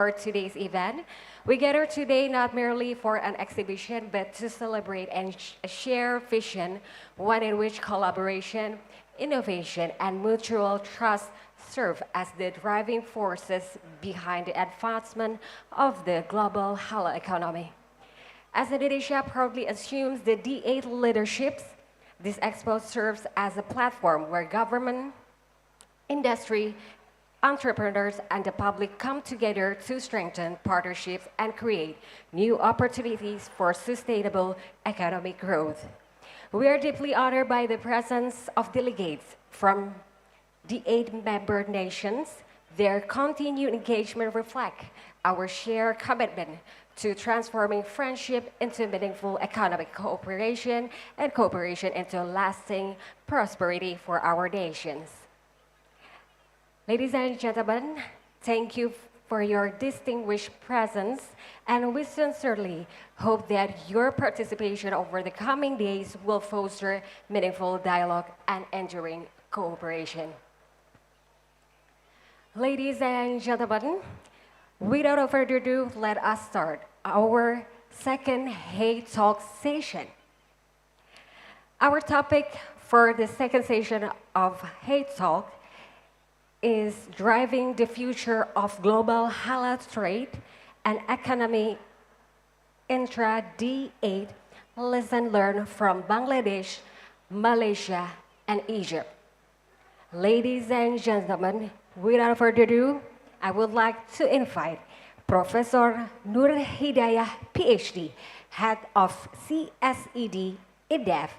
for today's event. We gather today not merely for an exhibition, but to celebrate and share vision, one in which collaboration, innovation, and mutual trust serve as the driving forces behind the advancement of the global halal economy. As Indonesia proudly assumes the D8 leaderships, this expo serves as a platform where government, industry, entrepreneurs, and the public come together to strengthen partnerships and create new opportunities for sustainable economic growth. We are deeply honored by the presence of delegates from the eight member nations. Their continued engagement reflects our shared commitment to transforming friendship into meaningful economic cooperation and cooperation into lasting prosperity for our nations. Ladies and gentlemen, thank you for your distinguished presence, and we sincerely hope that your participation over the coming days will foster meaningful dialogue and enduring cooperation. Ladies and gentlemen, without further ado, let us start our second Hey Talk session. Our topic for the second session of Hey Talk is driving the future of global halal trade and economy intra D8 lesson learned from Bangladesh, Malaysia, and Egypt. Ladies and gentlemen, without further ado, I would like to invite Professor Nur Hidayah, PhD, Head of CSED IDEF,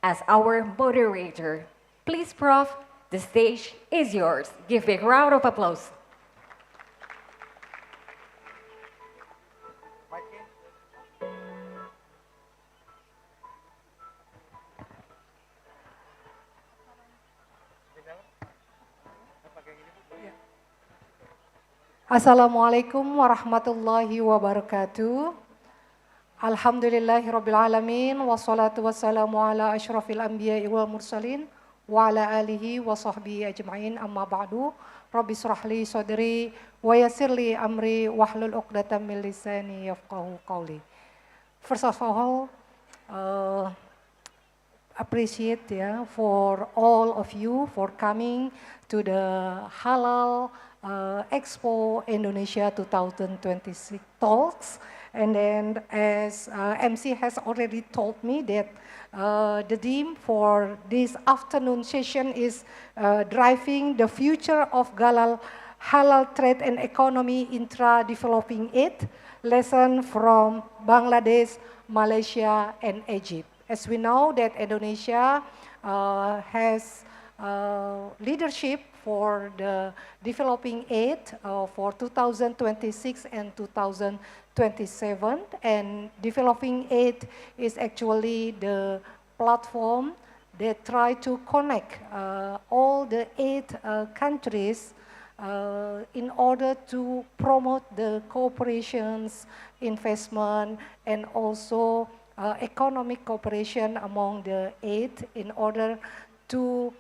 as our moderator. Please, Prof, the stage is yours. Give a round of applause. Assalamualaikum warahmatullahi wabarakatuh. Alhamdulillahirabbil alamin wassalatu wassalamu ala asyrafil anbiya'i wal mursalin wa ala alihi wa sahbihi ajma'in amma ba'du. Rabbi shrah li sadri wa yassir li amri wahlul 'uqdatam min lisani yafqahu qawli. First of all, appreciate for all of you for coming to the Halal Expo Indonesia 2026 talks. And then as MC has already told me that the theme for this afternoon session is driving the future of halal trade and economy intra-developing aid, lesson from Bangladesh, Malaysia, and Egypt. As we know that Indonesia has leadership for the developing aid for 2026 and 2027, and developing aid is actually the platform that try to connect all the eight countries in order to promote the cooperations, investment, and also economic cooperation among the eight in order to,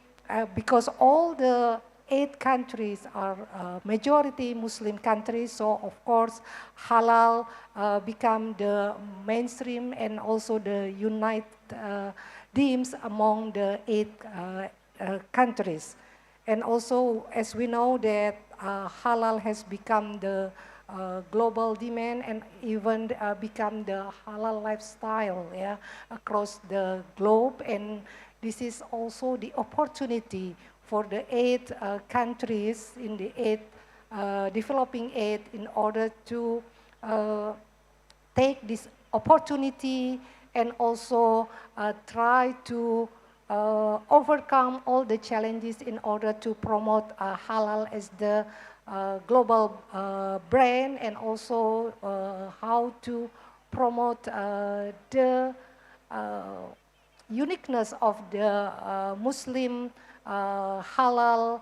because all the eight countries are majority Muslim countries, so of course halal become the mainstream and also the unite themes among the eight countries. And also, as we know that halal has become the global demand and even become the halal lifestyle across the globe, and this is also the opportunity for the eight countries in the eight developing aid in order to take this opportunity and also try to overcome all the challenges in order to promote halal as the global brand, and also how to promote the uniqueness of the Muslim halal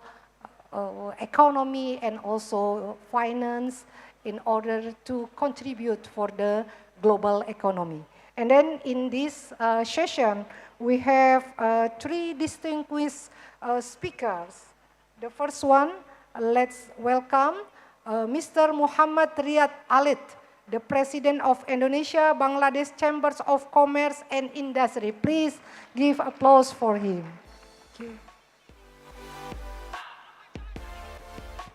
economy and also finance in order to contribute for the global economy. And then in this session, we have three distinguished speakers. The first one, let's welcome Mr. Muhammad Riyad Alit, the President of Indonesia Bangladesh Chambers of Commerce and Industry. Please give applause for him. Thank you.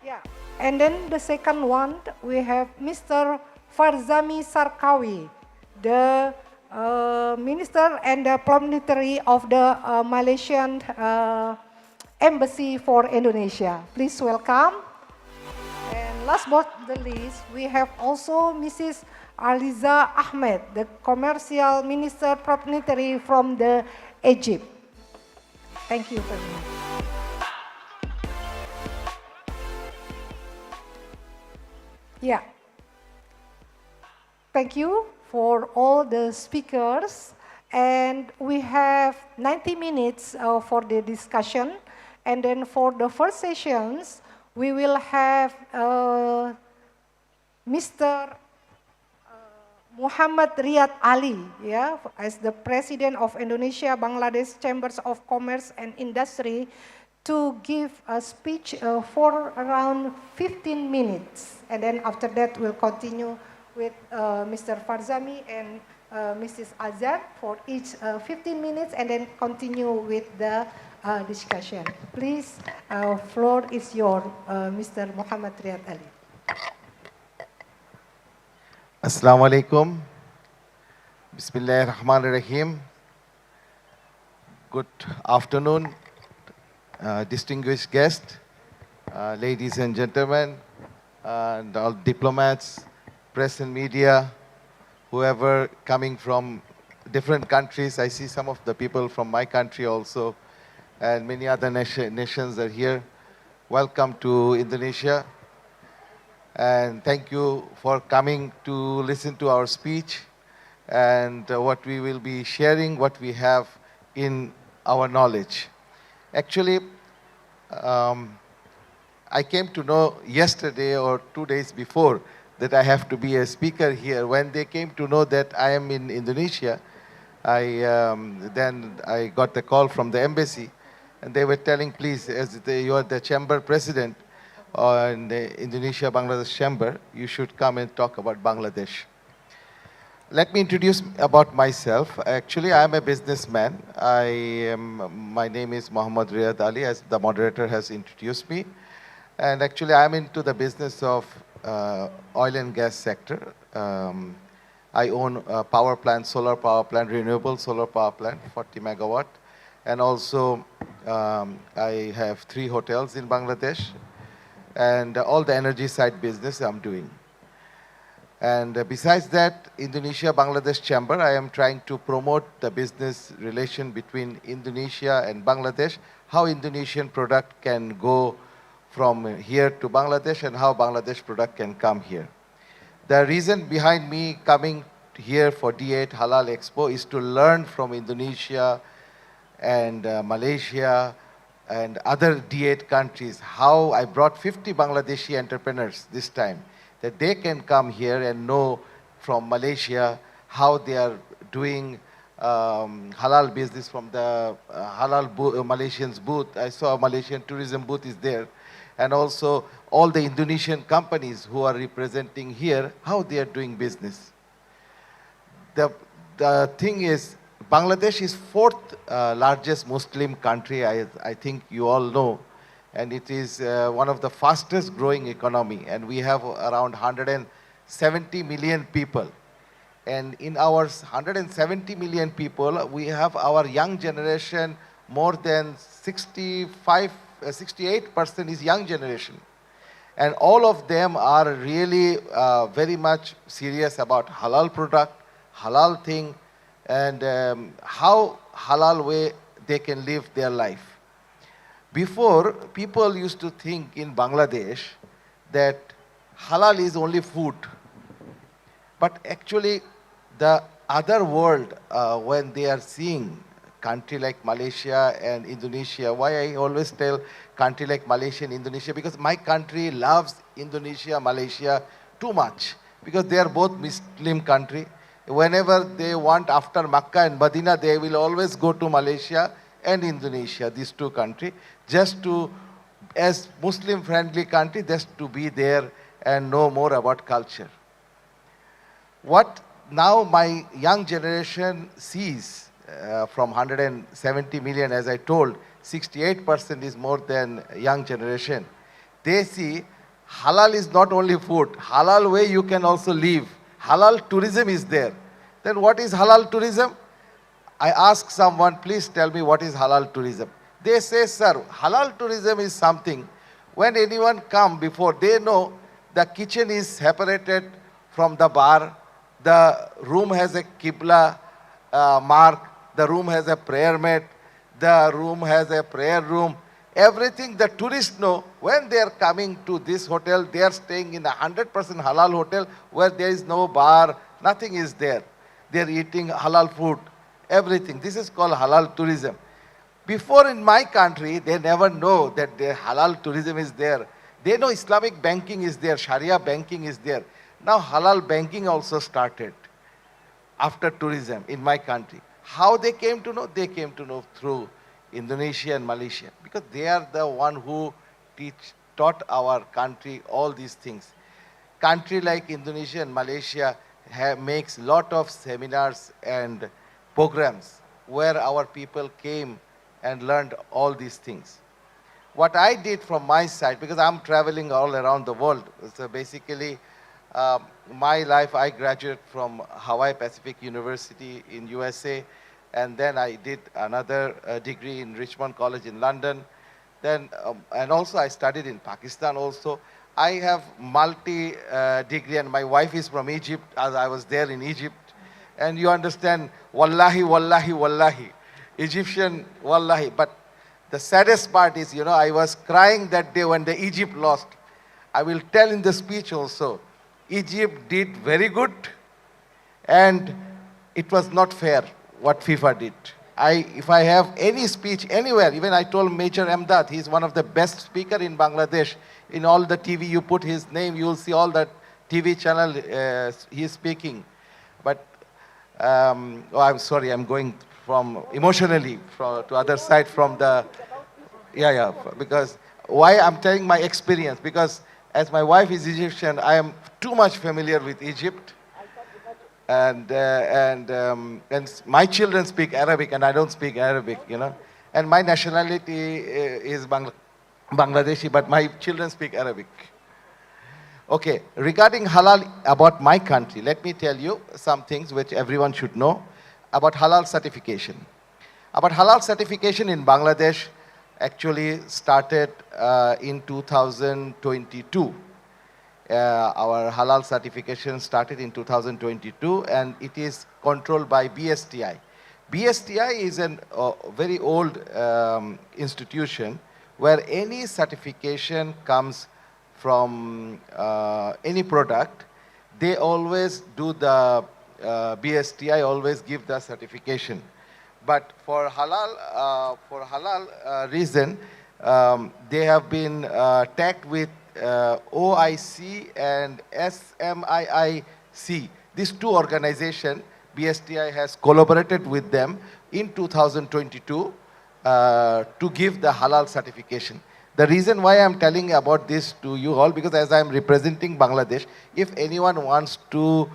Yeah. And then the second one, we have Mr. Farzami Sarkawi, the Minister and the Plenipotentiary of the Malaysian Embassy for Indonesia. Please welcome. And last but not the least, we have also Mrs. Aliza Ahmed, the Commercial Minister Plenipotentiary from the Egypt. Thank you very much. Yeah. Thank you for all the speakers. And we have 90 minutes for the discussion. And then for the first sessions, we will have Mr. Muhammad Riyad Ali, yeah, as the President of Indonesia Bangladesh Chambers of Commerce and Industry, to give a speech for around 15 minutes. And then after that, we'll continue with Mr. Farzami and Mrs. Azhar for each 15 minutes, and then continue with the discussion. Please, floor is yours, Mr. Muhammad Riyad Ali. Assalamu alaikum. Bismillahirrahmanirrahim. Good afternoon, distinguished guests, ladies and gentlemen, and all diplomats, press and media, whoever coming from different countries. I see some of the people from my country also, and many other nations are here. Welcome to Indonesia. And thank you for coming to listen to our speech and what we will be sharing, what we have in our knowledge. Actually, I came to know yesterday or 2 days before that I have to be a speaker here. When they came to know that I am in Indonesia, then I got the call from the embassy, and they were telling, please, as you are the chamber president, in the Indonesia-Bangladesh Chamber, you should come and talk about Bangladesh. Let me introduce about myself. Actually, I am a businessman. My name is Muhammad Riyad Ali, as the moderator has introduced me. And actually, I am into the business of oil and gas sector. I own a power plant, solar power plant, renewable solar power plant, 40 megawatt. And also, I have 3 hotels in Bangladesh. And all the energy side business I'm doing. And besides that, Indonesia-Bangladesh Chamber, I am trying to promote the business relation between Indonesia and Bangladesh, how Indonesian product can go from here to Bangladesh and how Bangladesh product can come here. The reason behind me coming here for D8 Halal Expo is to learn from Indonesia and Malaysia and other D8 countries, how I brought 50 Bangladeshi entrepreneurs this time, that they can come here and know from Malaysia how they are doing halal business from the Malaysians booth. I saw a Malaysian tourism booth is there. And also all the Indonesian companies who are representing here, how they are doing business. The thing is, Bangladesh is 4th largest Muslim country, I think you all know, and it is one of the fastest growing economy, and we have around 170 million people. And in our 170 million people, we have our young generation, more than 68% is young generation. And all of them are really very much serious about halal product, halal thing, and how halal way they can live their life. Before, people used to think in Bangladesh that halal is only food. But actually, the other world, when they are seeing country like Malaysia and Indonesia, why I always tell country like Malaysia and Indonesia, because my country loves Indonesia, Malaysia too much, because they are both Muslim country. Whenever they want, after Makkah and Medina, they will always go to Malaysia and Indonesia, these 2 countries, just to, as Muslim friendly country, just to be there and know more about culture. What now my young generation sees from 170 million, as I told, 68% is more than young generation. They see halal is not only food, halal way you can also live. Halal tourism is there. Then what is halal tourism? I ask someone, please tell me what is halal tourism. They say, sir, halal tourism is something, when anyone come before, they know the kitchen is separated from the bar, the room has a qibla mark, the room has a prayer mat, the room has a prayer room. Everything the tourists know, when they are coming to this hotel, they are staying in a 100% halal hotel where there is no bar, nothing is there. They are eating halal food, everything. This is called halal tourism. Before in my country, they never know that the halal tourism is there. They know Islamic banking is there, Sharia banking is there. Now halal banking also started after tourism in my country. How they came to know? They came to know through Indonesia and Malaysia, because they are the one who taught our country all these things. Country like Indonesia and Malaysia makes lot of seminars and programs where our people came and learned all these things. What I did from my side, because I'm traveling all around the world, so basically my life, I graduated from Hawaii Pacific University in USA, and then I did another degree in Richmond College in London. Then, and also I studied in Pakistan also. I have multi-degree, and my wife is from Egypt, as I was there in Egypt. And you understand, wallahi, wallahi, wallahi, Egyptian wallahi. But the saddest part is, I was crying that day when the Egypt lost. I will tell in the speech also, Egypt did very good, and it was not fair what FIFA did. If I have any speech anywhere, even I told Major Amdad, he's one of the best speaker in Bangladesh. In all the TV, you put his name, you will see all that TV channel he is speaking. But, oh, I'm sorry, I'm going from emotionally to other side from the, because why I'm telling my experience, because as my wife is Egyptian, I am too much familiar with Egypt. And my children speak Arabic, and I don't speak Arabic, And my nationality is Bangladeshi, but my children speak Arabic. Okay, regarding halal about my country, let me tell you some things which everyone should know about halal certification. About halal certification in Bangladesh actually started in 2022. Our halal certification started in 2022, and it is controlled by BSTI. BSTI is a very old institution where any certification comes from any product, they always do the, BSTI always give the certification. But for halal reason, they have been tagged with OIC and SMIIC. These two organizations, BSTI has collaborated with them in 2022 to give the halal certification. The reason why I'm telling about this to you all, because as I'm representing Bangladesh, if anyone wants to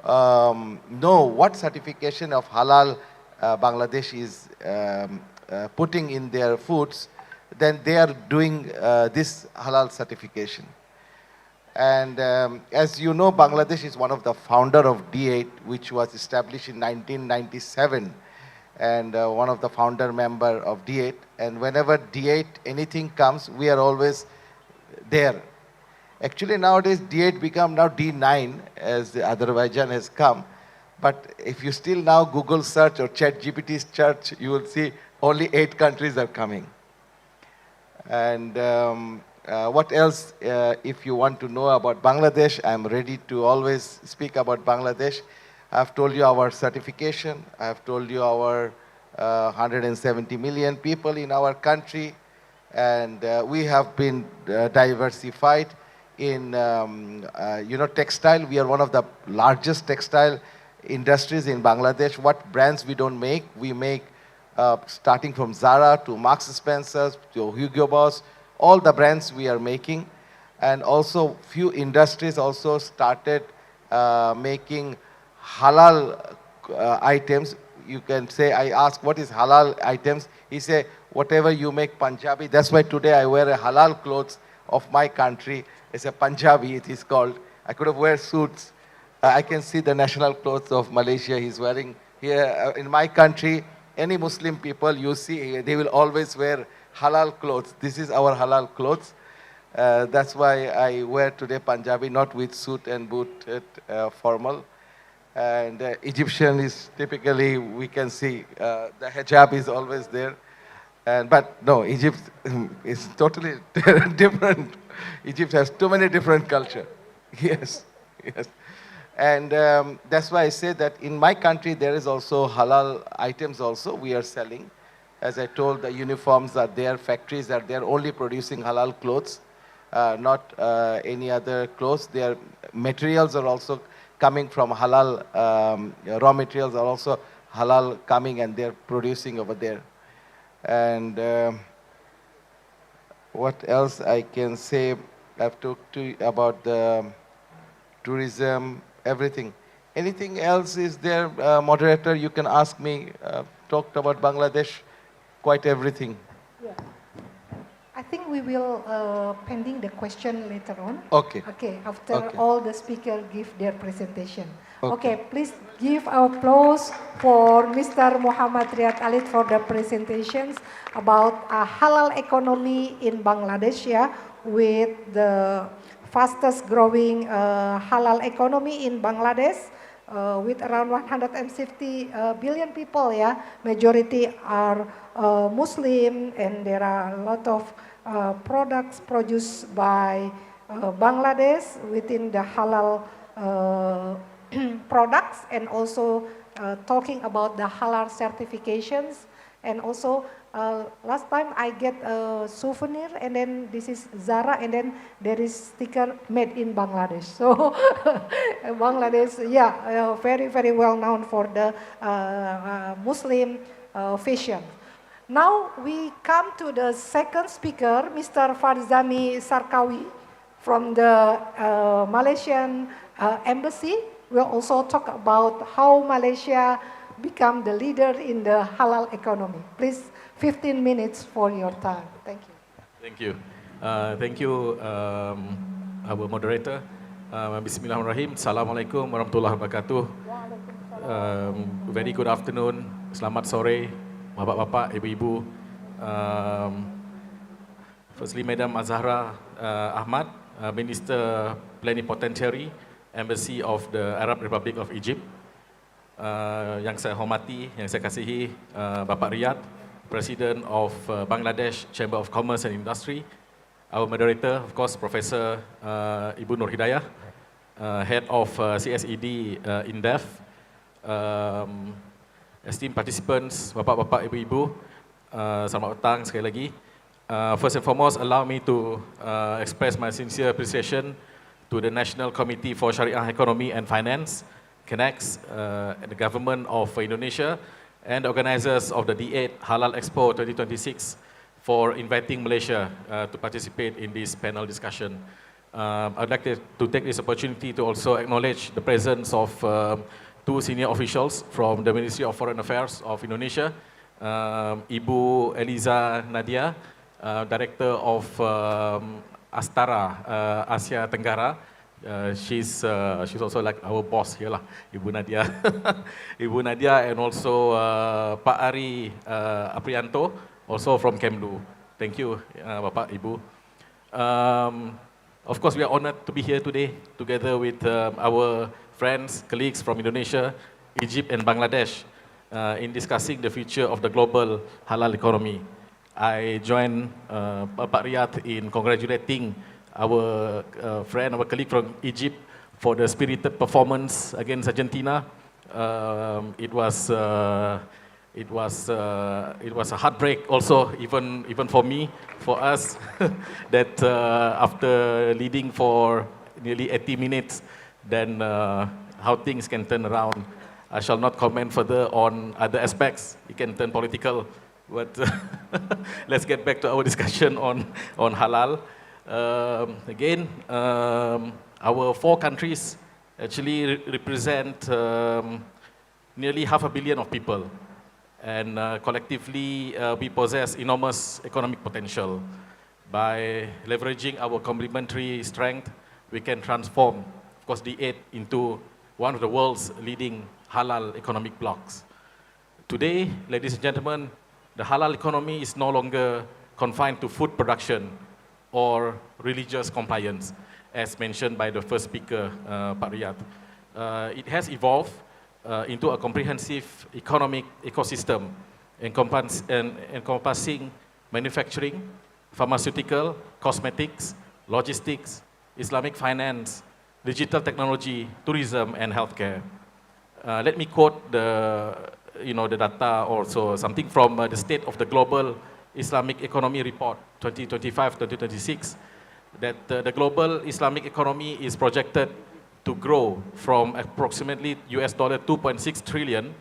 know what certification of halal Bangladesh is putting in their foods, then they are doing this halal certification. And as you know, Bangladesh is one of the founder of D8, which was established in 1997, and one of the founder member of D8. And whenever D8 anything comes, we are always there. Actually, nowadays D8 become now D9 as Azerbaijan has come. But if you still now Google search or ChatGPT search, you will see only 8 countries are coming. And what else, if you want to know about Bangladesh, I'm ready to always speak about Bangladesh. I've told you our certification. I've told you our 170 million people in our country. And we have been diversified in, textile. We are one of the largest textile industries in Bangladesh. What brands we don't make? We make starting from Zara to Marks & Spencer's to Hugo Boss, all the brands we are making. And also few industries also started making halal items. You can say, I ask, what is halal items? He say, whatever you make Punjabi. That's why today I wear a halal clothes of my country. It's a Punjabi, it is called. I could have wear suits. I can see the national clothes of Malaysia he's wearing here. In my country, any Muslim people you see, they will always wear halal clothes. This is our halal clothes. That's why I wear today Punjabi, not with suit and boot, formal. And Egyptian is typically, we can see the hijab is always there. But no, Egypt is totally different. Egypt has too many different culture. Yes, yes. And that's why I say that in my country there is also halal items also we are selling. As I told, the uniforms are there, factories are there only producing halal clothes, not any other clothes. Their materials are also coming from halal, raw materials are also halal coming and they're producing over there. And what else I can say? I've talked to you about the tourism, everything. Anything else is there, moderator? You can ask me. Talked about Bangladesh, quite everything. Yeah. I think we will pending the question later on. Okay. Okay, after Okay. all the speakers give their presentation. Okay. Okay, please give applause for Mr. Muhammad Riyad Alid for the presentations about a halal economy in Bangladesh, yeah, with the fastest growing halal economy in Bangladesh. With around 150 billion people, yeah, majority are Muslim, and there are a lot of products produced by Bangladesh within the halal products, and also talking about the halal certifications. And also last time I get a souvenir, and then this is Zara, and then there is sticker made in Bangladesh. So Bangladesh, yeah, very, very well known for the Muslim fashion. Now we come to the second speaker, Mr. Farzami Sarkawi from the Malaysian embassy. We'll also talk about how Malaysia become the leader in the halal economy. Please, 15 minutes for your time. Thank you. Thank you. Thank you, our moderator. Bismillahirrahmanirrahim. Assalamualaikum warahmatullahi wabarakatuh. Very good afternoon. Selamat sore, bapak-bapak, ibu-ibu. Firstly, Madam Azahra Ahmad, Minister Plenipotentiary, Embassy of the Arab Republic of Egypt. Yang saya hormati, yang saya kasihi, Bapak Riyad, President of Bangladesh Chamber of Commerce and Industry, our moderator, of course, Professor Ibu Nur Hidayah, Head of CSED INDEF, esteemed participants, Bapak-Bapak, Ibu-Ibu, selamat datang sekali lagi. First and foremost, allow me to express my sincere appreciation to the National Committee for Sharia Economy and Finance, CANEX, the government of Indonesia, and the organizers of the D8 Halal Expo 2026 for inviting Malaysia to participate in this panel discussion. I'd like to take this opportunity to also acknowledge the presence of two senior officials from the Ministry of Foreign Affairs of Indonesia, Ibu Eliza Nadia, Director of Astara Asia Tenggara. She's also like our boss here lah, Ibu Nadia. Ibu Nadia, and also Pak Ari Aprianto, also from Kemlu. Thank you, Bapak, Ibu. Of course, we are honored to be here today together with our friends, colleagues from Indonesia, Egypt, and Bangladesh in discussing the future of the global halal economy. I join Bapak Riyad in congratulating our friend, our colleague from Egypt for the spirited performance against Argentina. It was a heartbreak also, even for me, for us, that after leading for nearly 80 minutes, then how things can turn around. I shall not comment further on other aspects. It can turn political, but let's get back to our discussion on halal. Again, our 4 countries actually represent nearly 500 million of people. And collectively, we possess enormous economic potential. By leveraging our complementary strength, we can transform, of course, the 8 into one of the world's leading halal economic blocks. Today, ladies and gentlemen, the halal economy is no longer confined to food production or religious compliance, as mentioned by the first speaker, Pak Riyad. It has evolved into a comprehensive economic ecosystem encompassing manufacturing, pharmaceutical, cosmetics, logistics, Islamic finance, digital technology, tourism, and healthcare. Let me quote the data, also something from the State of the Global Islamic Economy Report 2025-2026, that the global Islamic economy is projected to grow from approximately US dollar 2.6 trillion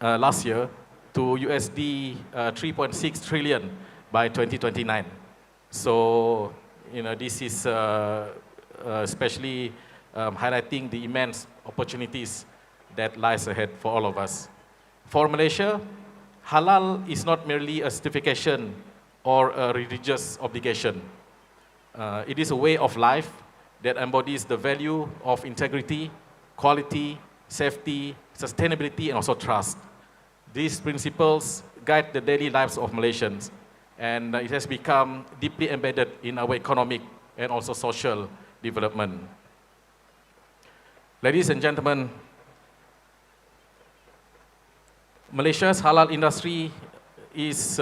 last year to USD 3.6 trillion by 2029. So, this is especially highlighting the immense opportunities that lies ahead for all of us. For Malaysia, halal is not merely a certification or a religious obligation. It is a way of life that embodies the value of integrity, quality, safety, sustainability, and also trust. These principles guide the daily lives of Malaysians, and it has become deeply embedded in our economic and also social development. Ladies and gentlemen, Malaysia's halal industry is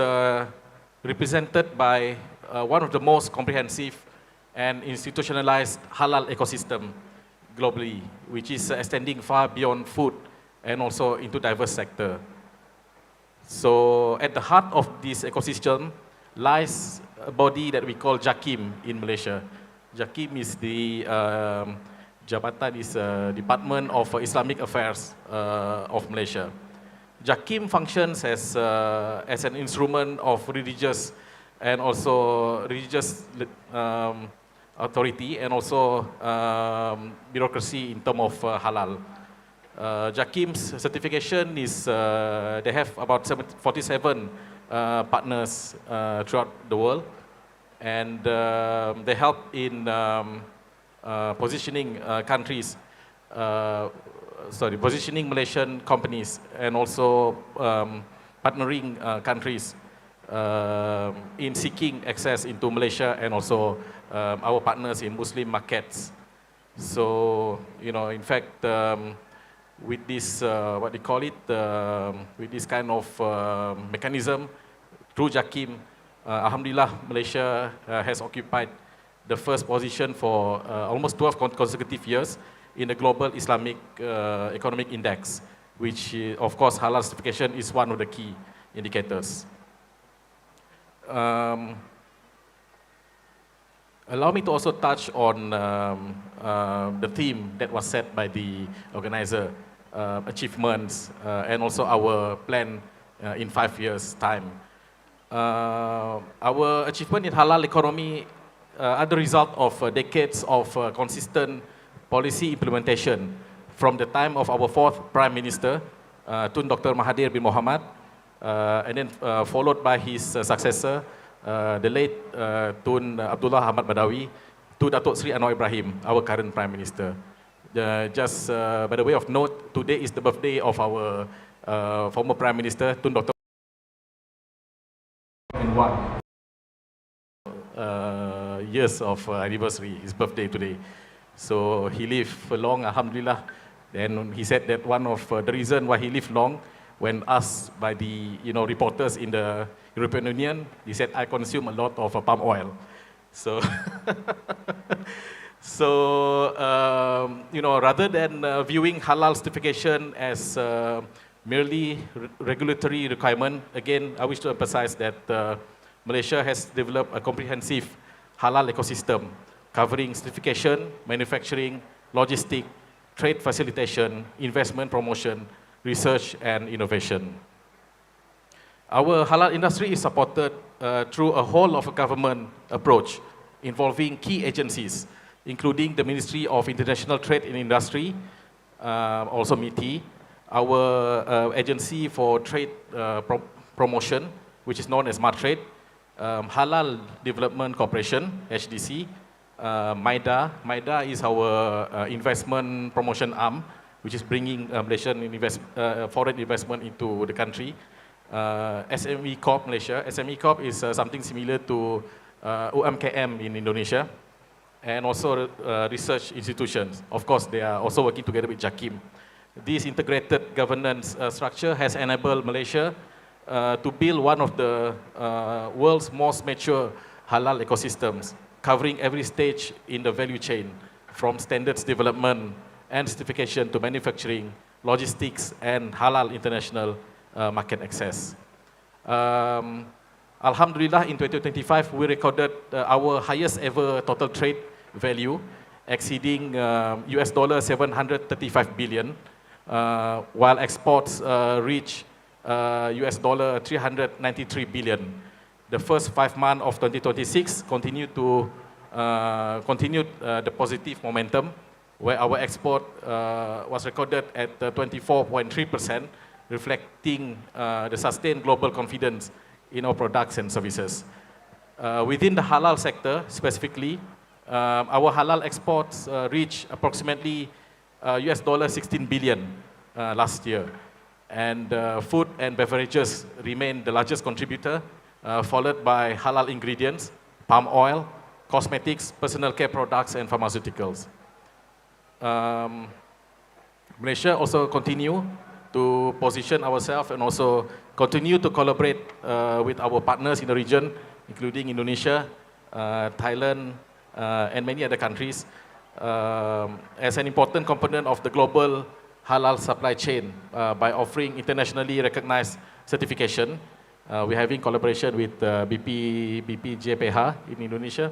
represented by one of the most comprehensive and institutionalized halal ecosystem globally, which is extending far beyond food and also into diverse sectors. So at the heart of this ecosystem lies a body that we call JAKIM in Malaysia. JAKIM is the Jabatan is Department of Islamic Affairs of Malaysia. JAKIM functions as an instrument of religious and also religious authority and also bureaucracy in terms of halal. JAKIM's certification is, they have about 47 partners throughout the world, and they help in positioning positioning Malaysian companies and also partnering countries in seeking access into Malaysia and also our partners in Muslim markets. So, in fact, with this, what they call it, with this kind of mechanism through JAKIM, Alhamdulillah, Malaysia has occupied the first position for almost 12 consecutive years in the Global Islamic Economic Index, which, of course, halal certification is one of the key indicators. Allow me to also touch on the theme that was set by the organizer, achievements, and also our plan in 5 years' time. Our achievement in halal economy are the result of decades of consistent policy implementation from the time of our 4th Prime Minister, Tun Dr. Mahathir bin Mohamad, and then followed by his successor, the late Tun Abdullah Ahmad Badawi, to Datuk Sri Anwar Ibrahim, our current Prime Minister. Just by the way of note, today is the birthday of our former Prime Minister, Tun Dr. Years of anniversary, his birthday today. So he lived for long, alhamdulillah. Then he said that one of the reasons why he lived long, when asked by the reporters in the European Union, he said, I consume a lot of palm oil. So, rather than viewing halal certification as merely regulatory requirement, again, I wish to emphasize that Malaysia has developed a comprehensive halal ecosystem covering certification, manufacturing, logistics, trade facilitation, investment promotion, research, and innovation. Our halal industry is supported through a whole of a government approach involving key agencies, including the Ministry of International Trade and Industry, also MITI, our agency for trade promotion, which is known as MATRADE, Halal Development Corporation, HDC, MIDA. MIDA is our investment promotion arm, which is bringing Malaysian foreign investment into the country. SME Corp Malaysia. SME Corp is something similar to UMKM in Indonesia, and also research institutions. Of course, they are also working together with JAKIM. This integrated governance structure has enabled Malaysia to build one of the world's most mature halal ecosystems, covering every stage in the value chain, from standards development and certification to manufacturing, logistics, and halal international market access. Alhamdulillah, in 2025, we recorded our highest ever total trade value, exceeding US dollar 735 billion, while exports reached US dollar 393 billion. The first 5 months of 2026 continued the positive momentum, where our export was recorded at 24.3%, reflecting the sustained global confidence in our products and services. Within the halal sector specifically, our halal exports reached approximately US dollar 16 billion last year. And food and beverages remain the largest contributor, followed by halal ingredients, palm oil, cosmetics, personal care products, and pharmaceuticals. Malaysia also continue to position ourselves and also continue to collaborate with our partners in the region, including Indonesia, Thailand, and many other countries, as an important component of the global halal supply chain by offering internationally recognized certification. We're having collaboration with BPJPH in Indonesia,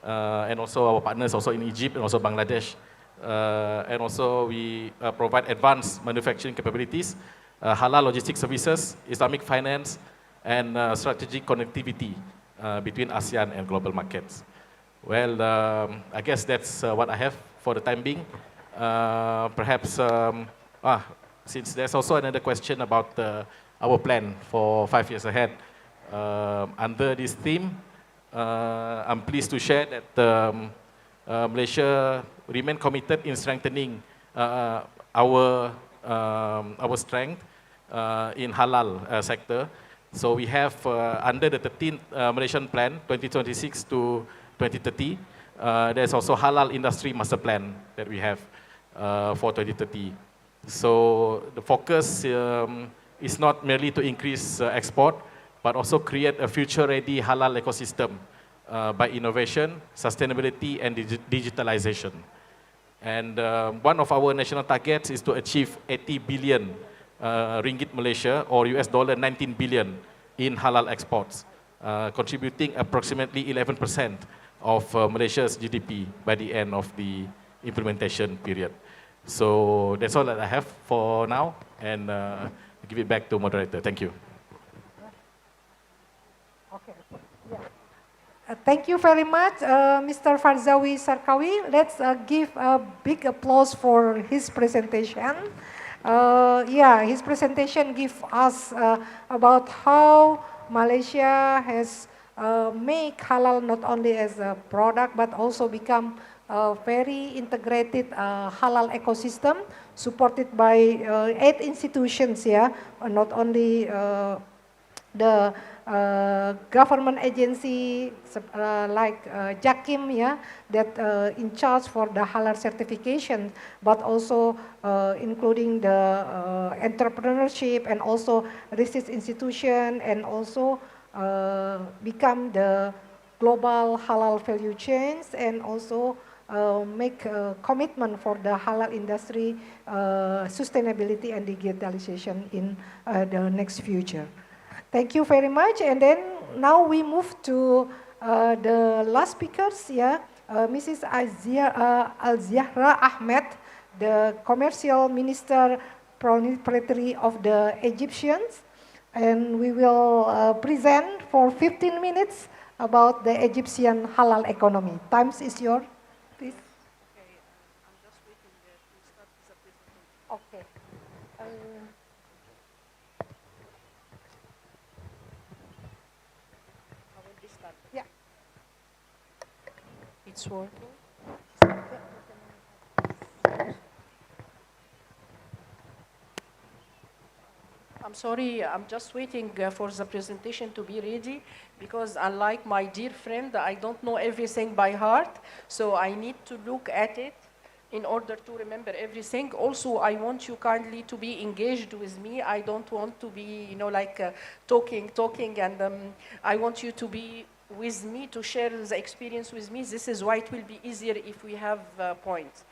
and also our partners also in Egypt and also Bangladesh. And also we provide advanced manufacturing capabilities, halal logistics services, Islamic finance, and strategic connectivity between ASEAN and global markets. Well, I guess that's what I have for the time being. Perhaps, since there's also another question about our plan for 5 years ahead, under this theme, I'm pleased to share that Malaysia remain committed in strengthening our strength in halal sector. So we have under the 13th Malaysian Plan 2026 to 2030, there's also halal industry master plan that we have for 2030. So the focus is not merely to increase export, but also create a future-ready halal ecosystem by innovation, sustainability, and digitalization. And one of our national targets is to achieve 80 billion ringgit Malaysia, or US dollar 19 billion in halal exports, contributing approximately 11% of Malaysia's GDP by the end of the implementation period. So that's all that I have for now, and I'll give it back to moderator. Thank you. Okay. Yeah. Thank you very much, Mr. Farzawi Sarkawi. Let's give a big applause for his presentation. His presentation gives us about how Malaysia has made halal not only as a product, but also become a very integrated halal ecosystem supported by 8 institutions, not only the government agency like JAKIM, that in charge for the halal certification, but also including the entrepreneurship and also research institution, and also become the global halal value chains, and also make a commitment for the halal industry sustainability and digitalization in the next future. Thank you very much. And then now we move to the last speakers, Mrs. Al-Zahra Ahmed, the Commercial Minister Proprietary of the Egyptians. And we will present for 15 minutes about the Egyptian halal economy. Times is yours, please. I'm just waiting to start the presentation. Okay. I will be starting. Yeah. It's working. I'm sorry, I'm just waiting for the presentation to be ready because unlike my dear friend, I don't know everything by heart, so I need to look at it in order to remember everything. Also, I want you kindly to be engaged with me. I don't want to be, talking, and I want you to be with me to share the experience with me. This is why it will be easier if we have points.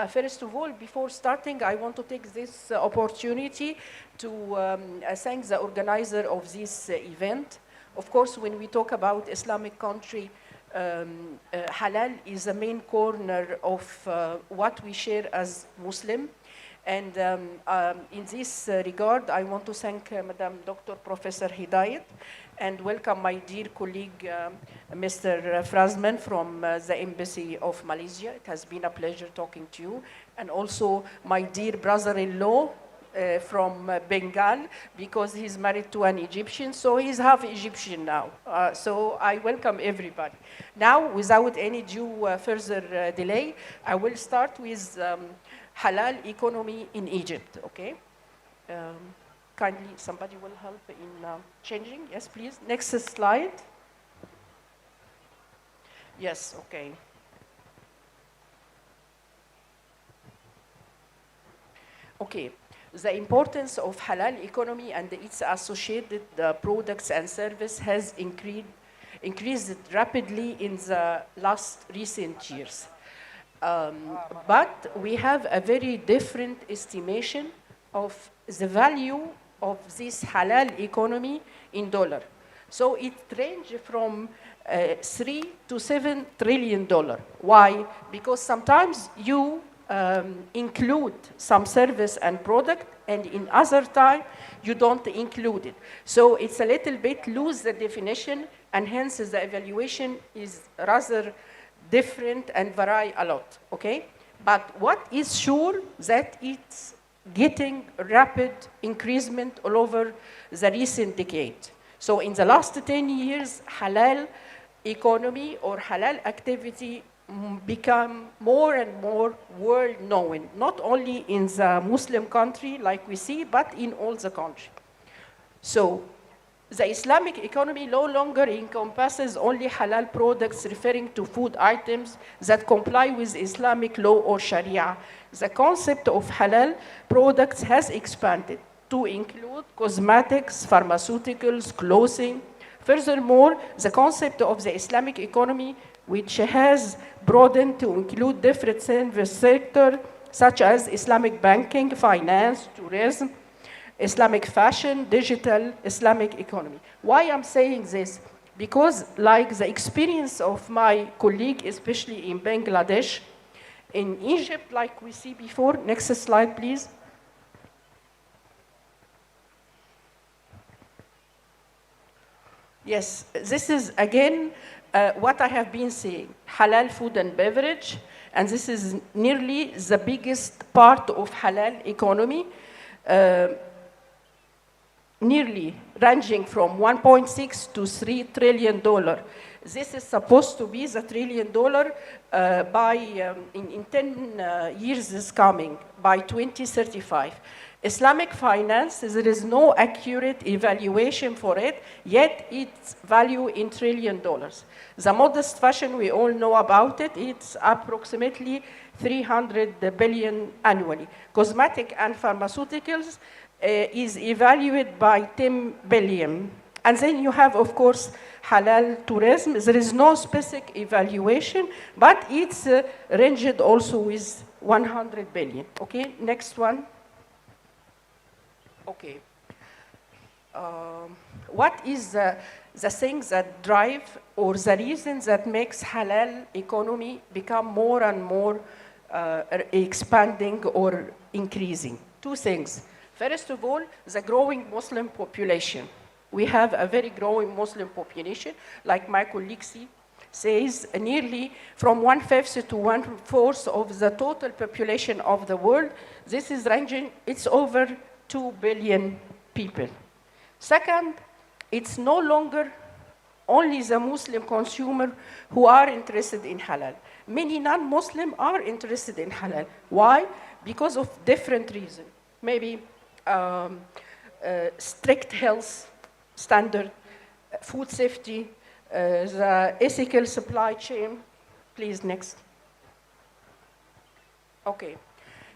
First of all, before starting, I want to take this opportunity to thank the organizer of this event. Of course, when we talk about Islamic country, halal is the main corner of what we share as Muslim. And in this regard, I want to thank Madam Dr. Professor Hidayat and welcome my dear colleague, Mr. Frazman from the Embassy of Malaysia. It has been a pleasure talking to you. And also my dear brother-in-law from Bengal, because he's married to an Egyptian, so he's half Egyptian now. So I welcome everybody. Now, without any due further delay, I will start with halal economy in Egypt, okay? Kindly, somebody will help in changing. Yes, please. Next slide. Yes, okay. Okay. The importance of halal economy and its associated products and service has increased rapidly in the recent years. But we have a very different estimation of the value of this halal economy in dollar. So it ranges from $3 to $7 trillion. Why? Because sometimes you include some service and product, and in other time you don't include it. So it's a little bit loose the definition, and hence the evaluation is rather different and vary a lot, okay? But what is sure that it's getting rapid increasement all over the recent decade. So in the last 10 years, halal economy or halal activity become more and more world known, not only in the Muslim country like we see, but in all the country. So the Islamic economy no longer encompasses only halal products referring to food items that comply with Islamic law or Sharia. The concept of halal products has expanded to include cosmetics, pharmaceuticals, clothing. Furthermore, the concept of the Islamic economy, which has broadened to include different service sectors such as Islamic banking, finance, tourism, Islamic fashion, digital, Islamic economy. Why I'm saying this? Because like the experience of my colleague, especially in Bangladesh, in Egypt, like we see before, next slide, please. Yes, this is again what I have been saying, halal food and beverage, and this is nearly the biggest part of halal economy. Nearly ranging from 1.6 to $3 trillion. This is supposed to be the $1 trillion by in 10 years is coming, by 2035. Islamic finance, there is no accurate evaluation for it, yet its value in $1 trillion. The modest fashion, we all know about it, it's approximately 300 billion annually. Cosmetic and pharmaceuticals is evaluated by 10 billion. And then you have, of course, halal tourism. There is no specific evaluation, but it's ranged also with 100 billion. Okay, next one. Okay. What is the things that drive or the reasons that makes halal economy become more and more expanding or increasing? Two things. First of all, the growing Muslim population. we have a very growing Muslim population, like my colleague says, nearly from 1/5 to 1/4 of the total population of the world. This is ranging, it's over 2 billion people. Second, it's no longer only the Muslim consumer who are interested in halal. Many non-Muslim are interested in halal. Why? Because of different reasons. Maybe strict health standard, food safety, the ethical supply chain. Please, next. Okay,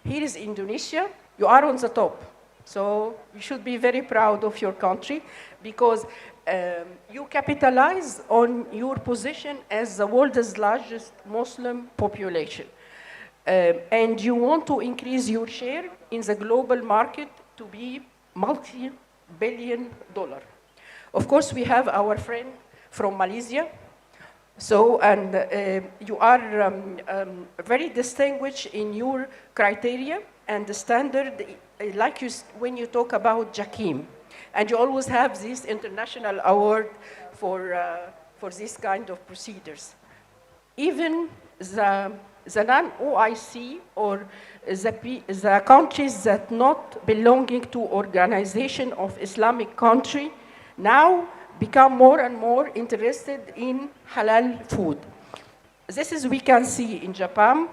here is Indonesia. You are on the top. So you should be very proud of your country because you capitalize on your position as the world's largest Muslim population. And you want to increase your share in the global market to be multi-billion dollar. Of course, we have our friend from Malaysia. So, and you are very distinguished in your criteria and the standard, like when you talk about Jakim. And you always have this international award for this kind of procedures. Even the non-OIC or the countries that not belonging to Organization of Islamic Country now become more and more interested in halal food. This is we can see in Japan,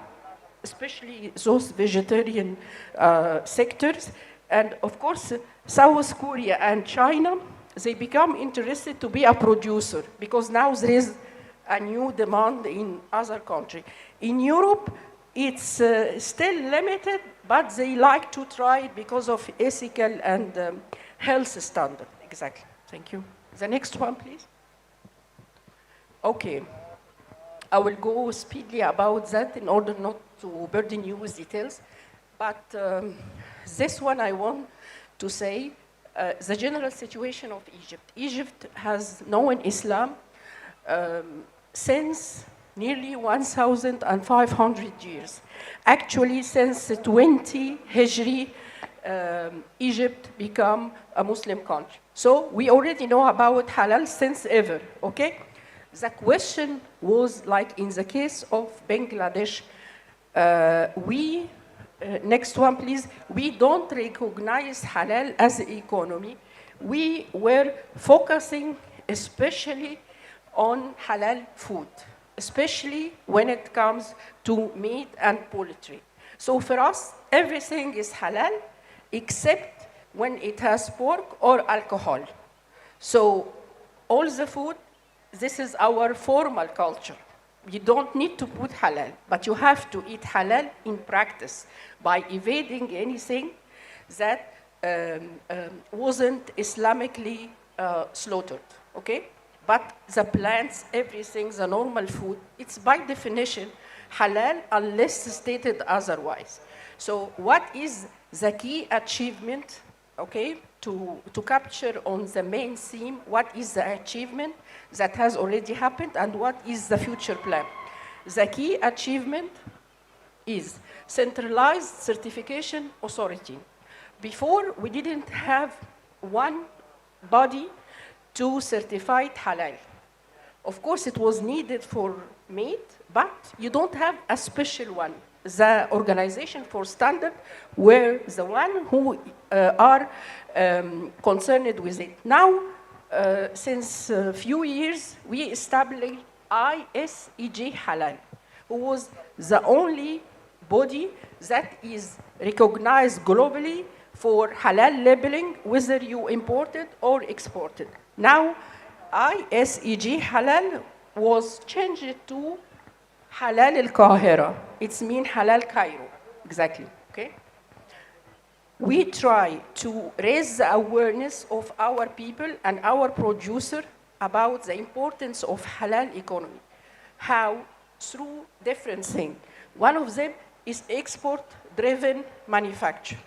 especially those vegetarian sectors. And of course, South Korea and China, they become interested to be a producer because now there is a new demand in other countries. In Europe, it's still limited, but they like to try it because of ethical and health standard. Exactly. Thank you. The next one, please. Okay. I will go speedily about that in order not to burden you with details. But this one I want to say, the general situation of Egypt. Egypt has known Islam since nearly 1,500 years. Actually, since 20 Hijri, Egypt became a Muslim country. So we already know about halal since ever, okay? The question was like in the case of Bangladesh, next one please, we don't recognize halal as an economy. We were focusing especially on halal food, especially when it comes to meat and poultry. So for us, everything is halal except when it has pork or alcohol. So all the food, this is our formal culture. You don't need to put halal, but you have to eat halal in practice by evading anything that wasn't Islamically slaughtered, okay? But the plants, everything, the normal food, it's by definition halal unless stated otherwise. So what is the key achievement, okay, to capture on the main theme, what is the achievement that has already happened and what is the future plan? The key achievement is centralized certification authority. Before, we didn't have one body to certify halal. Of course, it was needed for meat, but you don't have a special one. The Organization for Standard were the one who are concerned with it. Now, since a few years, we established ISEG Halal, who was the only body that is recognized globally for halal labeling, whether you imported or exported. Now, ISEG Halal was changed to Halal al-Qahira. It's mean Halal Cairo, exactly, okay? We try to raise the awareness of our people and our producer about the importance of halal economy. How? Through different things. One of them is export-driven manufacture.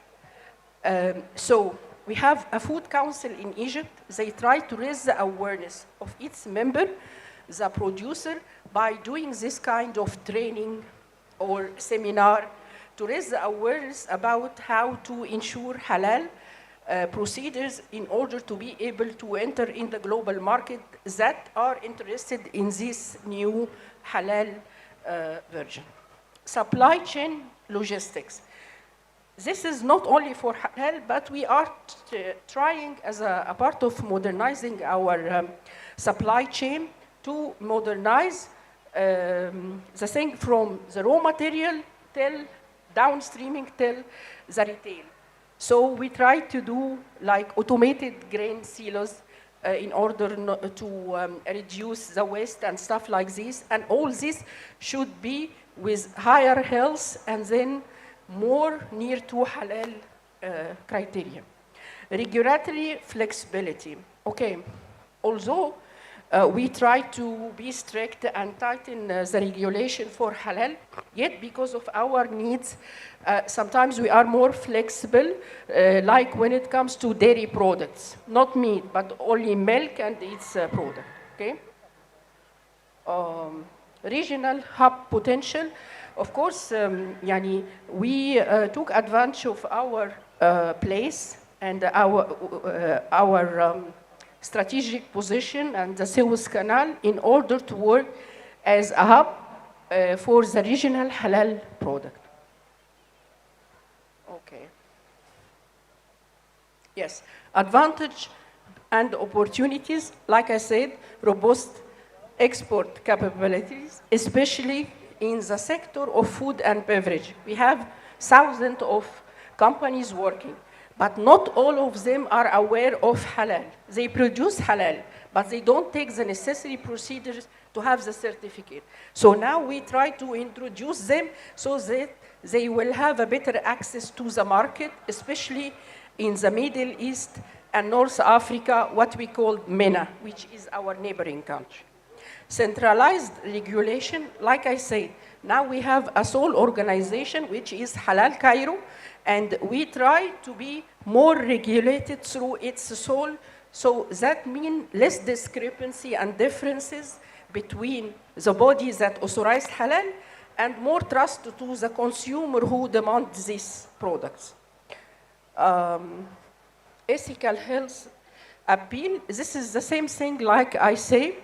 So we have a food council in Egypt. They try to raise the awareness of its member, the producer, by doing this kind of training or seminar to raise the awareness about how to ensure halal procedures in order to be able to enter in the global market that are interested in this new halal version. Supply chain logistics. This is not only for halal, but we are trying as a part of modernizing our supply chain to modernize the thing from the raw material till downstreaming till the retail. So we try to do like automated grain silos in order to reduce the waste and stuff like this. And all this should be with higher health and then more near to halal criteria. Regulatory flexibility. Okay, although we try to be strict and tighten the regulation for halal, yet because of our needs, sometimes we are more flexible, like when it comes to dairy products, not meat, but only milk and its product, okay? Regional hub potential. Of course, we took advantage of our place and our strategic position and the Suez Canal in order to work as a hub for the regional halal product. Okay. Yes, advantage and opportunities, like I said, robust export capabilities, especially in the sector of food and beverage. We have thousands of companies working, but not all of them are aware of halal. They produce halal, but they don't take the necessary procedures to have the certificate. So now we try to introduce them so that they will have a better access to the market, especially in the Middle East and North Africa, what we call MENA, which is our neighboring country. Centralized regulation, like I said, now we have a sole organization, which is Halal Cairo, and we try to be more regulated through its sole, so that means less discrepancy and differences between the bodies that authorize halal and more trust to the consumer who demands these products. Ethical health appeal, this is the same thing like I say.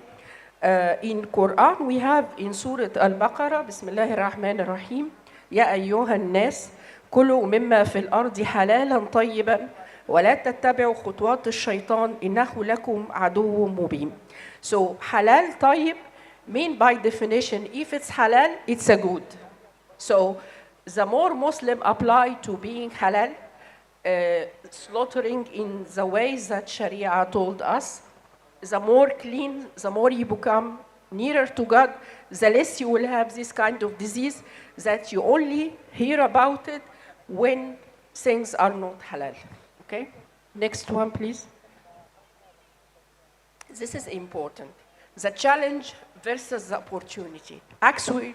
In Quran, we have in Surah Al-Baqarah, Bismillah ar-Rahman ar-Rahim, Ya ayyuha nas كلوا مما في الأرض حلالا طيبا ولا تتبعوا خطوات الشيطان إنه لكم عدو مبين. So halal طيب mean by definition, if it's halal, it's a good. So the more Muslim apply to being halal, slaughtering in the ways that Sharia told us, the more clean, the more you become nearer to God, the less you will have this kind of disease that you only hear about it when things are not halal. Okay? Next one, please. This is important. The challenge versus the opportunity. Actually,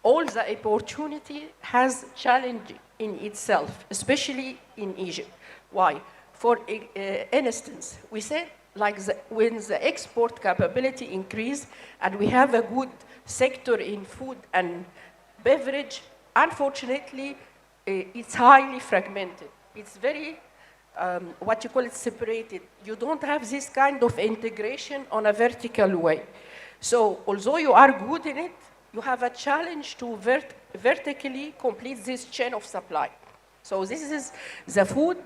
all the opportunity has challenge in itself, especially in Egypt. Why? For instance, we said when the export capability increase and we have a good sector in food and beverage, unfortunately, it's highly fragmented. It's very, what you call it, separated. You don't have this kind of integration on a vertical way. So although you are good in it, you have a challenge to vertically complete this chain of supply. So this is the food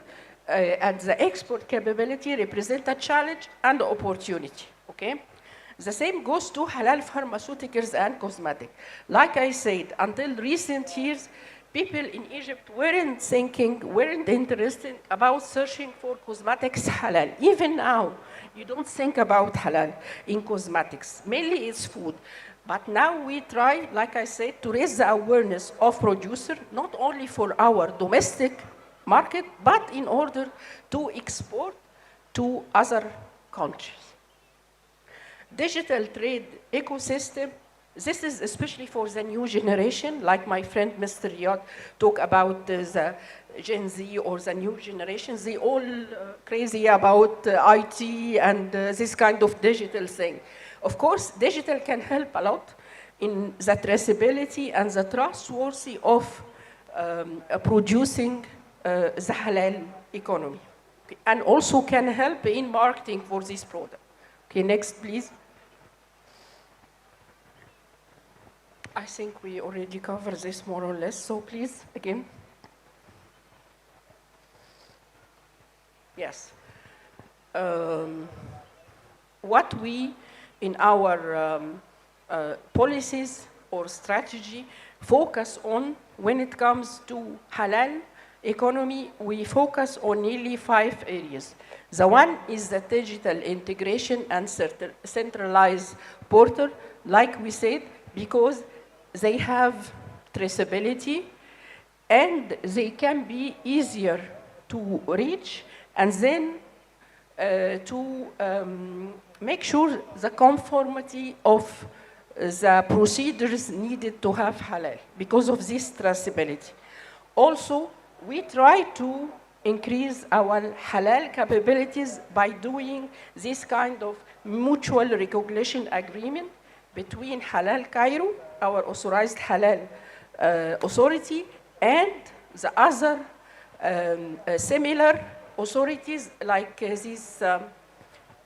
and the export capability represent a challenge and opportunity, okay? The same goes to halal pharmaceuticals and cosmetics. Like I said, until recent years, people in Egypt weren't interested about searching for cosmetics halal. Even now, you don't think about halal in cosmetics. Mainly it's food. But now we try, like I said, to raise the awareness of producer, not only for our domestic market, but in order to export to other countries. Digital trade ecosystem, this is especially for the new generation, like my friend Mr. Riyad talked about the Gen Z or the new generation. They all crazy about IT and this kind of digital thing. Of course, digital can help a lot in the traceability and the trustworthy of producing the halal economy. Okay, and also can help in marketing for this product. Okay, next, please. I think we already covered this more or less, so please, again. Yes. What we, in our policies or strategy, focus on when it comes to halal economy, we focus on nearly 5 areas. The one is the digital integration and centralized portal, like we said, because they have traceability and they can be easier to reach, and then to make sure the conformity of the procedures needed to have halal because of this traceability. Also, we try to increase our halal capabilities by doing this kind of mutual recognition agreement between Halal Cairo, our authorized halal authority, and the other similar authorities like this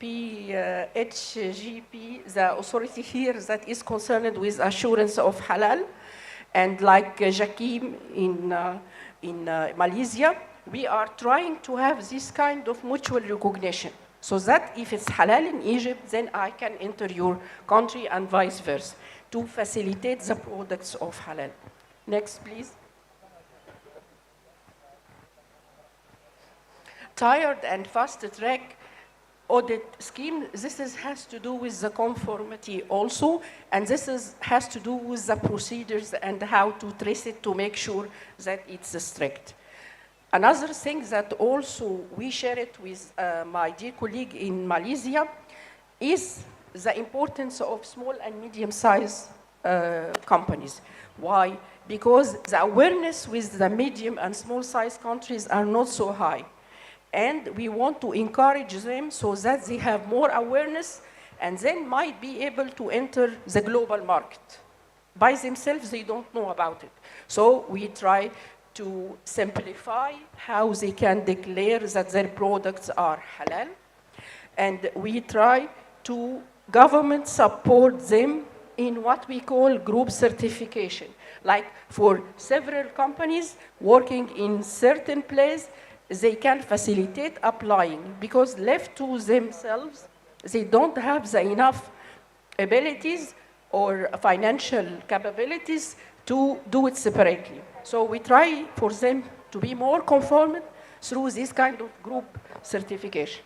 PHGP, the authority here that is concerned with assurance of halal, and like Jakim in Malaysia. We are trying to have this kind of mutual recognition so that if it's halal in Egypt, then I can enter your country and vice versa to facilitate the products of halal. Next, please. Tired and fast track audit scheme, has to do with the conformity also, and has to do with the procedures and how to trace it to make sure that it's strict. Another thing that also we share it with my dear colleague in Malaysia is the importance of small and medium-sized companies. Why? Because the awareness with the medium and small-sized countries are not so high. And we want to encourage them so that they have more awareness and then might be able to enter the global market. By themselves, they don't know about it. So we try to simplify how they can declare that their products are halal. And we try to government support them in what we call group certification. Like for several companies working in certain place, they can facilitate applying because left to themselves, they don't have the enough abilities or financial capabilities to do it separately. So we try for them to be more conformant through this kind of group certification.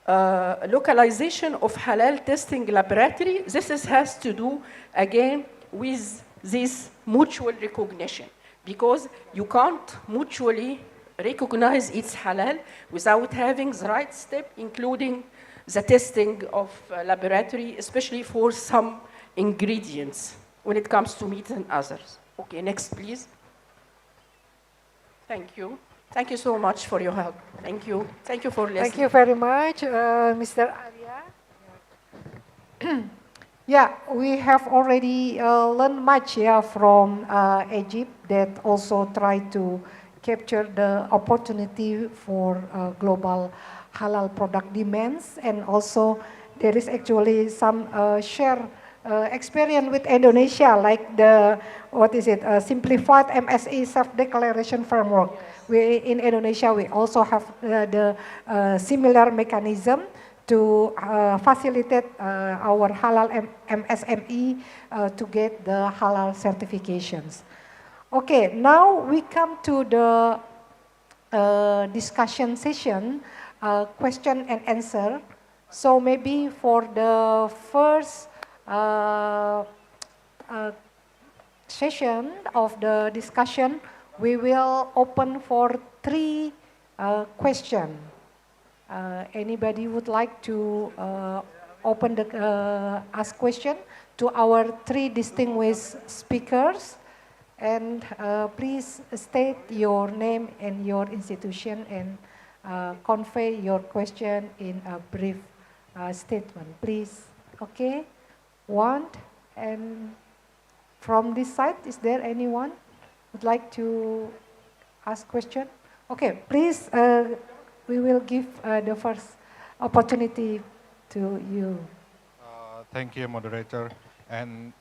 Localization of halal testing laboratory, has to do again with this mutual recognition because you can't mutually recognize it's halal without having the right step, including the testing of laboratory, especially for some ingredients when it comes to meat and others. Okay, next, please. Thank you. Thank you so much for your help. Thank you. Thank you for listening. Thank you very much, Mr. Arya. Yeah, we have already learned much from Egypt that also try to capture the opportunity for global halal product demands, and also there is actually some share experience with Indonesia, like the simplified MSE self-declaration framework. We in Indonesia we also have the similar mechanism to facilitate our halal MSME to get the halal certifications. Okay, now we come to the discussion session, question and answer. So maybe for the first session of the discussion, we will open for 3 questions. Anybody would like to open the ask question to our 3 distinguished speakers? And please state your name and your institution and convey your question in a brief statement, please. Okay, 1, and from this side, is there anyone would like to ask question? Okay, please we will give the first opportunity to you. Thank you, moderator, and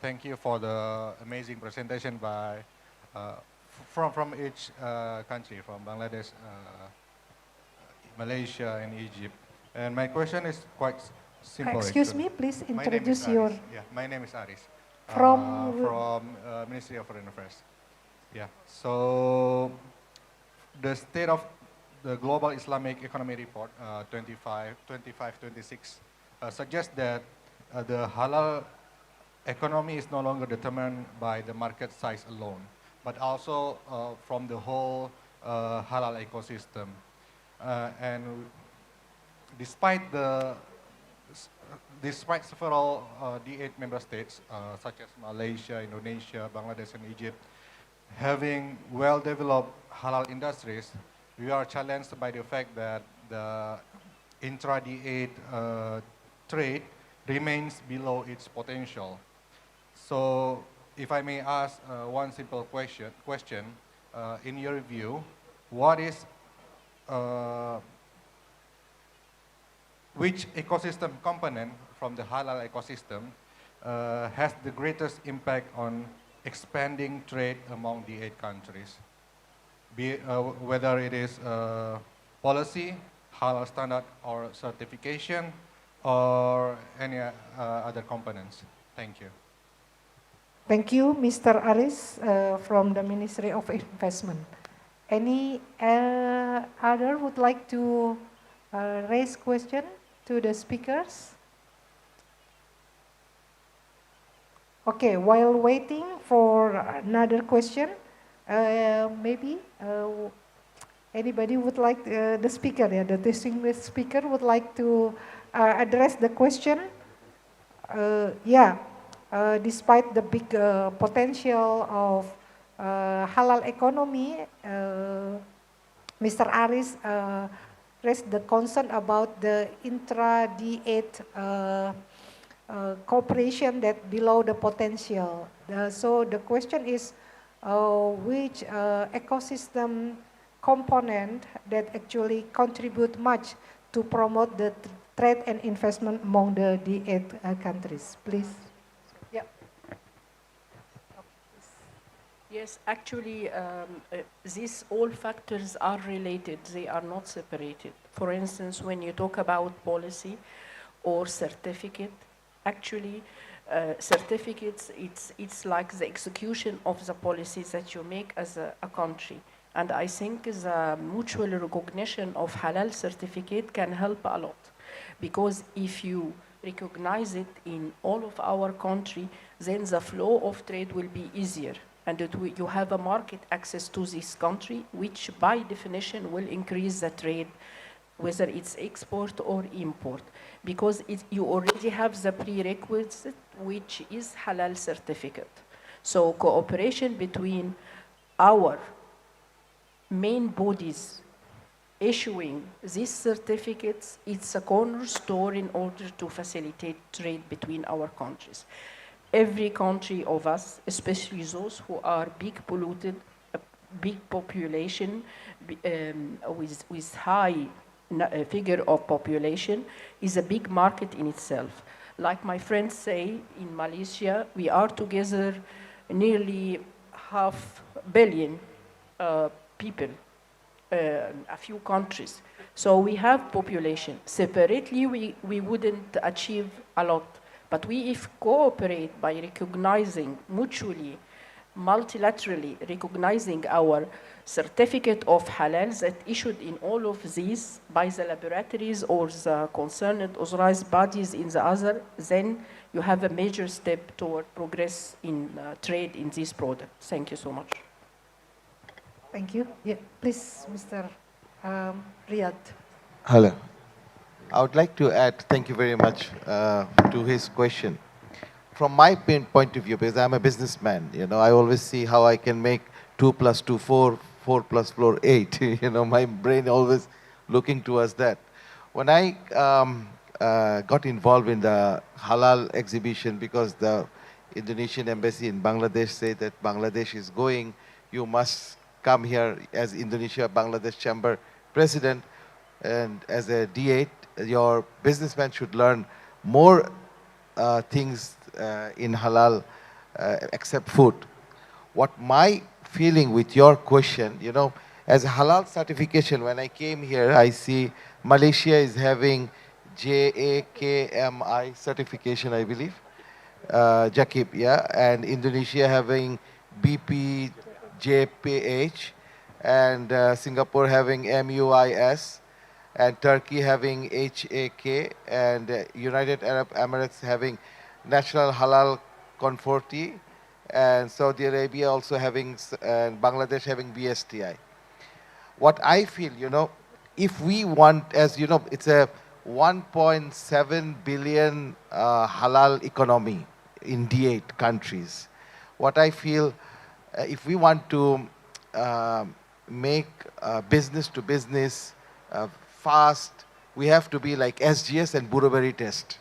thank you for the amazing presentation by from each country, from Bangladesh, Malaysia, and Egypt. And my question is quite simple. Excuse actually. me, please My name is introduce your Aris. Yeah, my name is Aris. from Ministry of Foreign Affairs. Yeah. So the state of the Global Islamic Economy Report 25-26 suggests that the halal economy is no longer determined by the market size alone, but also from the whole halal ecosystem. And despite despite several D8 member states, such as Malaysia, Indonesia, Bangladesh, and Egypt, having well-developed halal industries, we are challenged by the fact that the intra-D8 trade remains below its potential. So, if I may ask one simple question, in your view, what is which ecosystem component from the halal ecosystem has the greatest impact on expanding trade among the 8 countries? Whether it is policy, halal standard, or certification, or any other components. Thank you. Thank you, Mr. Aris from the Ministry of Investment. Any other would like to raise question to the speakers? Okay, while waiting for another question, maybe anybody would like, the speaker, the distinguished speaker would like to address the question. Despite the big potential of halal economy, Mr. Aris raised the concern about the intra-D8 cooperation that below the potential. So the question is, which ecosystem component that actually contribute much to promote the trade and investment among the D8 countries, please. Yeah. Yes, actually, these all factors are related. They are not separated. For instance, when you talk about policy or certificate, actually, certificates, it's like the execution of the policies that you make as a country. And I think the mutual recognition of halal certificate can help a lot. Because if you recognize it in all of our country, then the flow of trade will be easier. And you have a market access to this country, which by definition will increase the trade, whether it's export or import. Because you already have the prerequisite, which is halal certificate. So cooperation between our main bodies issuing these certificates, it's a cornerstone in order to facilitate trade between our countries. Every country of us, especially those who are big polluted, big population, with high figure of population, is a big market in itself. Like my friends say, in Malaysia, we are together nearly 500 million people, a few countries. So we have population. Separately, we wouldn't achieve a lot. But we, if cooperate by recognizing mutually, multilaterally, recognizing our certificate of halal that issued in all of these by the laboratories or the concerned authorized bodies in the other, then you have a major step toward progress in trade in these products. Thank you so much. Thank you. Yeah, please, Mr. Riyad. Hello. I would like to add, thank you very much to his question. From my point of view, because I'm a businessman, I always see how I can make 2 + 2, 4, 4 + 4, 8. My brain always looking towards that. When I got involved in the halal exhibition, because the Indonesian embassy in Bangladesh said that Bangladesh is going, you must come here as Indonesia-Bangladesh Chamber president and as a D8, your businessman should learn more things in halal except food. What my feeling with your question, you know, as a halal certification, when I came here, I see Malaysia is having JAKMI certification, I believe. Jakib, yeah, and Indonesia having BPJPH, and Singapore having MUIS, and Turkey having HAK, and United Arab Emirates having National Halal Conforti, and Saudi Arabia also having, and Bangladesh having BSTI. What I feel, you know, if we want, as you know, it's a 1.7 billion halal economy in D8 countries. What I feel, if we want to make business to business fast, we have to be like SGS and Burberry test.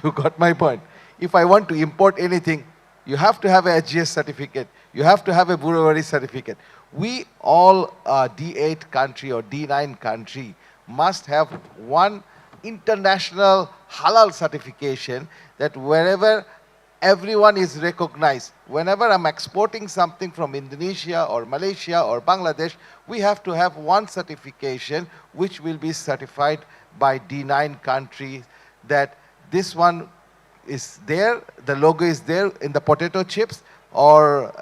You got my point. If I want to import anything, you have to have a SGS certificate. You have to have a Burberry certificate. We all D8 country or D9 country must have one international halal certification that wherever everyone is recognized. Whenever I'm exporting something from Indonesia or Malaysia or Bangladesh, we have to have one certification which will be certified by D9 countries that this one is there, the logo is there in the potato chips or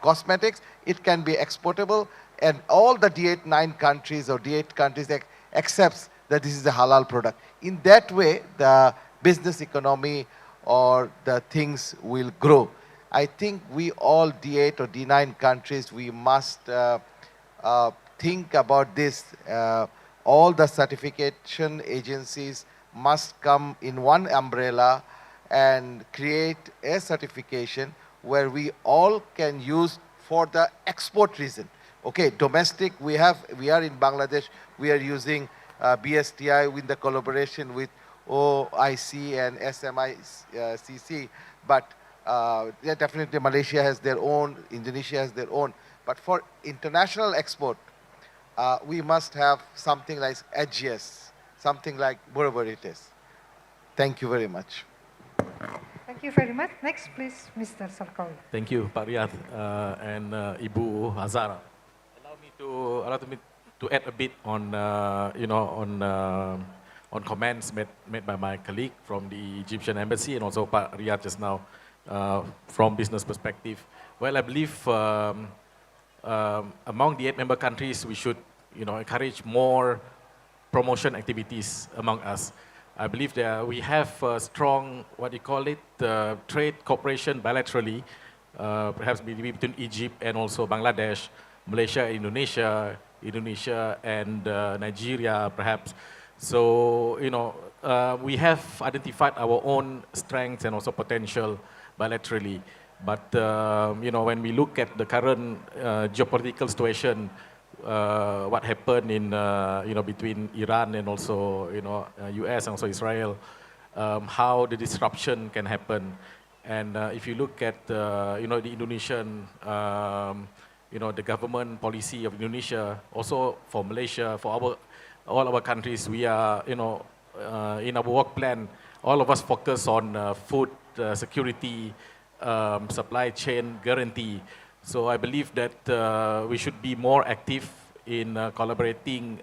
cosmetics, it can be exportable, and all the D8 9 countries or D8 countries accepts that this is a halal product. In that way, the business economy or the things will grow. I think we all D8 or D9 countries, we must think about this. All the certification agencies must come in one umbrella and create a certification where we all can use for the export reason. Okay, domestic, we are in Bangladesh, we are using BSTI with the collaboration with OIC and SMICC, but yeah, definitely Malaysia has their own, Indonesia has their own. But for international export, we must have something like AGS, something like Burberry test. Thank you very much. Thank you very much. Next, please, Mr. Sarkawi. Thank you, Pak Riyad and Ibu Hazara. Allow me to add a bit on, you know, on comments made by my colleague from the Egyptian embassy and also Pak Riyad just now from business perspective. Well, I believe among the 8 member countries, we should, you know, encourage more promotion activities among us. I believe that we have a strong, what do you call it, trade cooperation bilaterally, perhaps between Egypt and also Bangladesh, Malaysia, Indonesia and Nigeria, perhaps. So, you know, we have identified our own strengths and also potential bilaterally. But, you know, when we look at the current geopolitical situation, what happened in, you know, between Iran and also, you know, US and also Israel, how the disruption can happen. And if you look at, you know, the Indonesian, you know, the government policy of Indonesia, also for Malaysia, for all our countries, we are, you know, in our work plan, all of us focus on food security, supply chain guarantee. So I believe that we should be more active in collaborating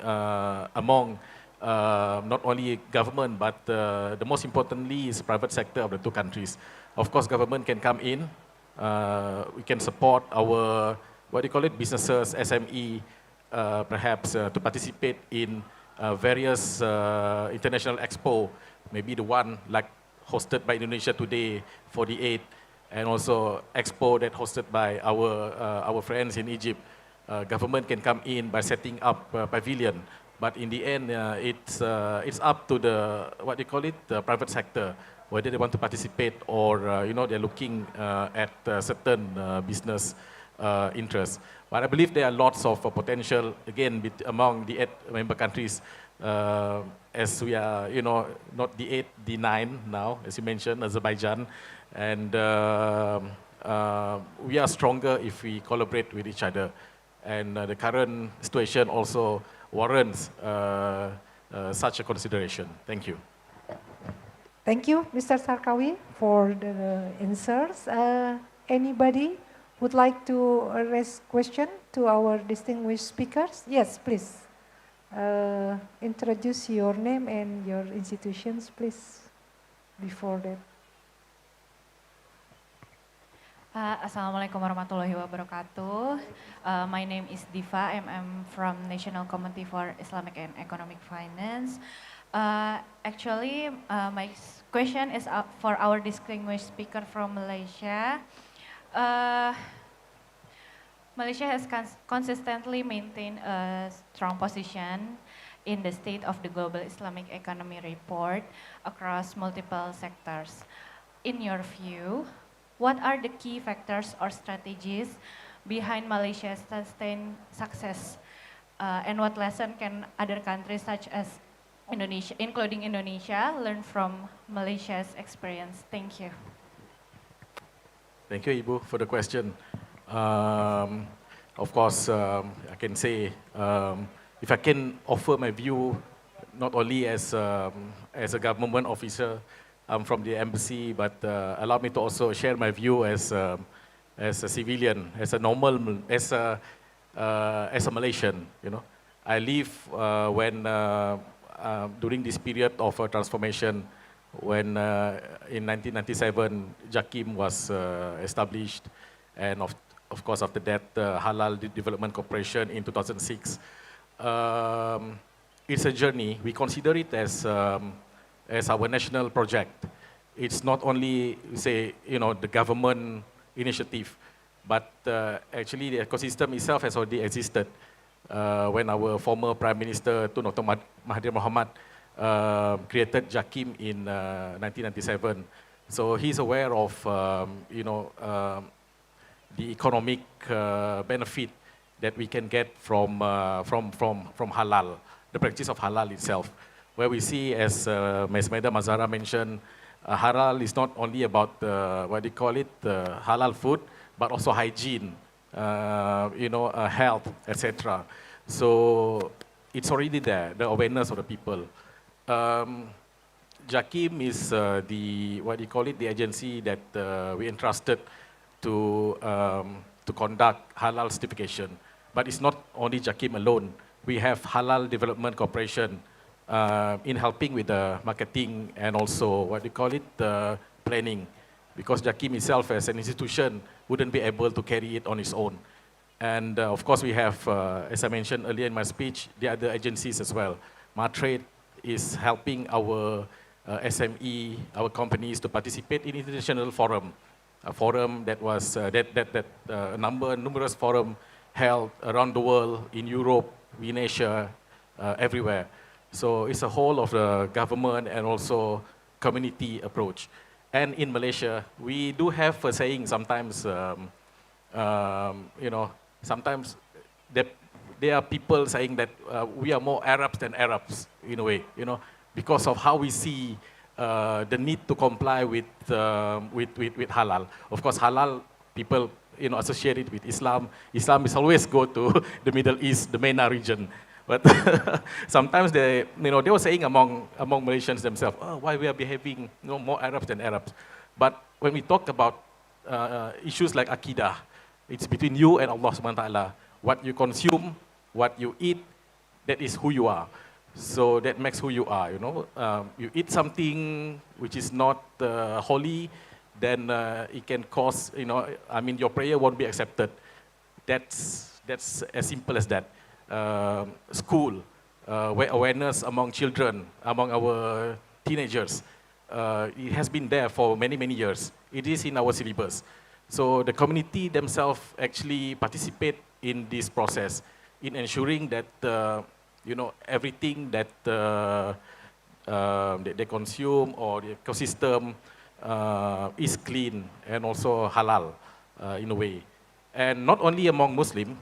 among not only government, but the most importantly is private sector of the 2 countries. Of course, government can come in, we can support our, what do you call it, businesses, SME, perhaps to participate in various international expo, maybe the one like hosted by Indonesia today, 48, and also expo that hosted by our friends in Egypt. Government can come in by setting up a pavilion, but in the end, it's up to the, what do you call it, the private sector, whether they want to participate or, you know, they're looking at certain business interests. But I believe there are lots of potential, again, among the 8 member countries, as we are, you know, not the 8, the 9 now, as you mentioned, Azerbaijan, and we are stronger if we collaborate with each other. And the current situation also, warrants such a consideration. Thank you. Thank you, Mr. Sarkawi, for the answers. Anybody would like to raise question to our distinguished speakers? Yes, please. Introduce your name and your institutions, please, before that. Assalamualaikum warahmatullahi wabarakatuh. My name is Diva. I'm from National Committee for Islamic and Economic Finance. Actually, my question is for our distinguished speaker from Malaysia. Malaysia has consistently maintained a strong position in the State of the Global Islamic Economy report across multiple sectors. In your view, what are the key factors or strategies behind Malaysia's sustained success? And what lesson can other countries such as Indonesia, including Indonesia, learn from Malaysia's experience? Thank you. Thank you, Ibu, for the question. Of course, I can say, if I can offer my view, not only as a government officer, from the embassy, but allow me to also share my view as a civilian, as a normal, as a Malaysian. You know, I live when during this period of transformation, when in 1997 JAKIM was established, and of course after that Halal Development Corporation in 2006. It's a journey. We consider it as our national project. It's not only, say, you know, the government initiative, but actually the ecosystem itself has already existed when our former Prime Minister Tun Dr. Mahathir Mohamad created JAKIM in 1997. So he's aware of, you know, the economic benefit that we can get from halal, the practice of halal itself. Where we see, as Ms. Madam Mazhara mentioned, halal is not only about what they call it, halal food, but also hygiene, you know, health, etc. So it's already there, the awareness of the people. JAKIM is the, what do you call it, the agency that we entrusted to conduct halal certification. But it's not only JAKIM alone. We have Halal Development Corporation in helping with the marketing and also, what do you call it, planning. Because JAKIM itself as an institution wouldn't be able to carry it on its own. And of course we have, as I mentioned earlier in my speech, the other agencies as well. Matrade is helping our SME, our companies to participate in international forum. A forum that was, numerous forum held around the world, in Europe, in Asia, everywhere. So it's a whole of the government and also community approach. And in Malaysia, we do have a saying sometimes, you know, sometimes there are people saying that we are more Arabs than Arabs, in a way, you know, because of how we see the need to comply with halal. Of course, halal, people, you know, associate it with Islam. Islam is always go to the Middle East, the MENA region. But sometimes they, you know, they were saying among Malaysians themselves, oh, why we are behaving, you know, more Arabs than Arabs. But when we talk about issues like Akidah, it's between you and Allah subhanahu wa ta'ala. What you consume, what you eat, that is who you are. So that makes who you are, you know. You eat something which is not holy, then it can cause, you know, I mean, your prayer won't be accepted. That's as simple as that. School, where awareness among children, among our teenagers, it has been there for many, many years. It is in our syllabus. So the community themselves actually participate in this process, in ensuring that, you know, everything that they consume or the ecosystem is clean and also halal in a way. And not only among Muslim,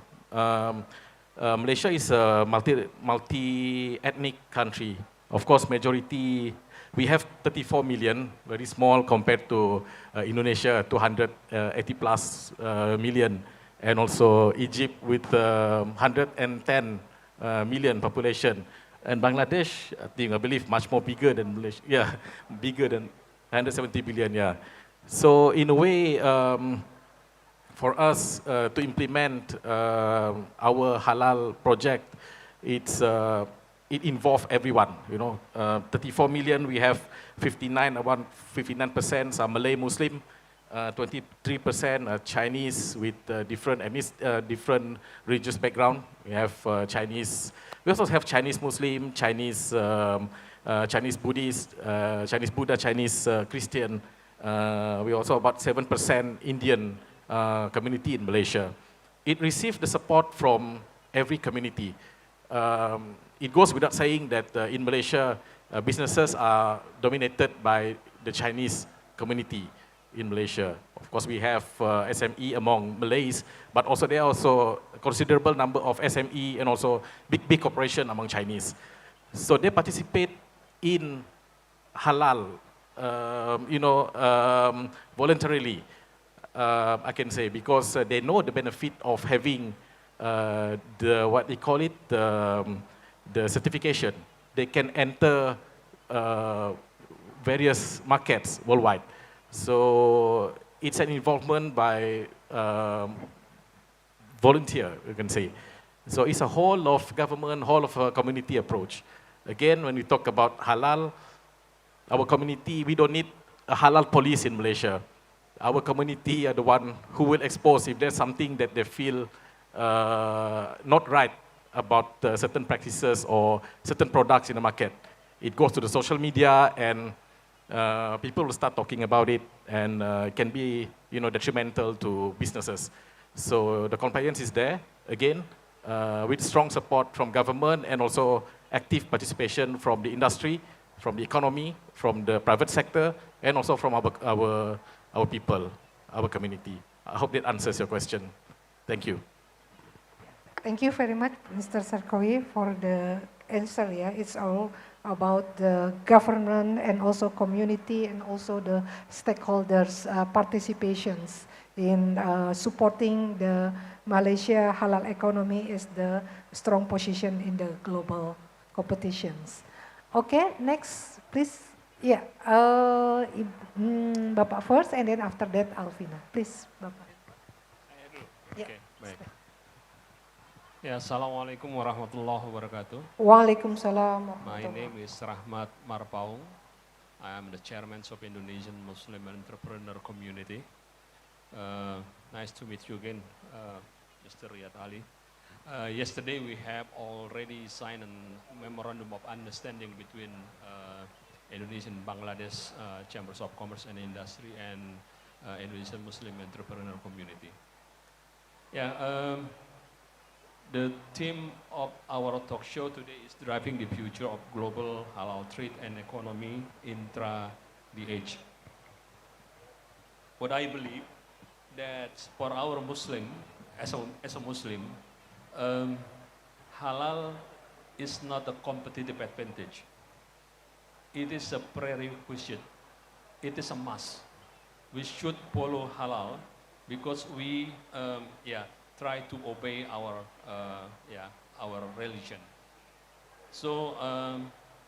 Malaysia is a multi-ethnic country. Of course, majority, we have 34 million, very small compared to Indonesia, 280 plus million, and also Egypt with 110 million population. And Bangladesh, I believe much more bigger than Malaysia. Yeah, bigger than 170 billion, yeah. So in a way, for us to implement our halal project, it involves everyone. 34 million. We have 59% are Malay Muslim, 23% are Chinese with different religious background. We have Chinese. We also have Chinese Muslim, Chinese Buddhist, Chinese Buddha, Chinese Christian. We also about 7% Indian community in Malaysia. It received the support from every community. It goes without saying that in Malaysia, businesses are dominated by the Chinese community in Malaysia. Of course, we have SME among Malays, but also there are also a considerable number of SME and also big corporation among Chinese. So they participate in halal, voluntarily. I can say, because they know the benefit of having what they call it, the certification. They can enter various markets worldwide. So it's an involvement by volunteer, you can say. So it's a whole of government, whole of a community approach. Again, when we talk about halal, our community, we don't need a halal police in Malaysia. Our community are the one who will expose if there's something that they feel not right about certain practices or certain products in the market. It goes to the social media and people will start talking about it, and it can be detrimental to businesses. So the compliance is there, again, with strong support from government and also active participation from the industry, from the economy, from the private sector, and also from our people, our community. I hope that answers your question. Thank you. Thank you very much, Mr. Sarkowi, for the answer. Yeah, it's all about the government and also community and also the stakeholders' participations in supporting the Malaysia halal economy is the strong position in the global competitions. Okay, next, please. Yeah, Bapak first, and then after that, Alvina. Please, Bapak. Yeah. Okay, baik. Ya, Assalamualaikum warahmatullahi wabarakatuh. Waalaikumsalam. My name is Rahmat Marpaung. I am the chairman of Indonesian Muslim Entrepreneur Community. Nice to meet you again, Mr. Riyad Ali. Yesterday we have already signed a memorandum of understanding between Indonesian Bangladesh Chambers of Commerce and Industry and Indonesian Muslim Entrepreneur Community. Yeah. The theme of our talk show today is driving the future of global halal trade and economy intra the age. What I believe that for our Muslim, as a Muslim, halal is not a competitive advantage. It is a prerequisite. It is a must. We should follow halal because we, try to obey our religion. So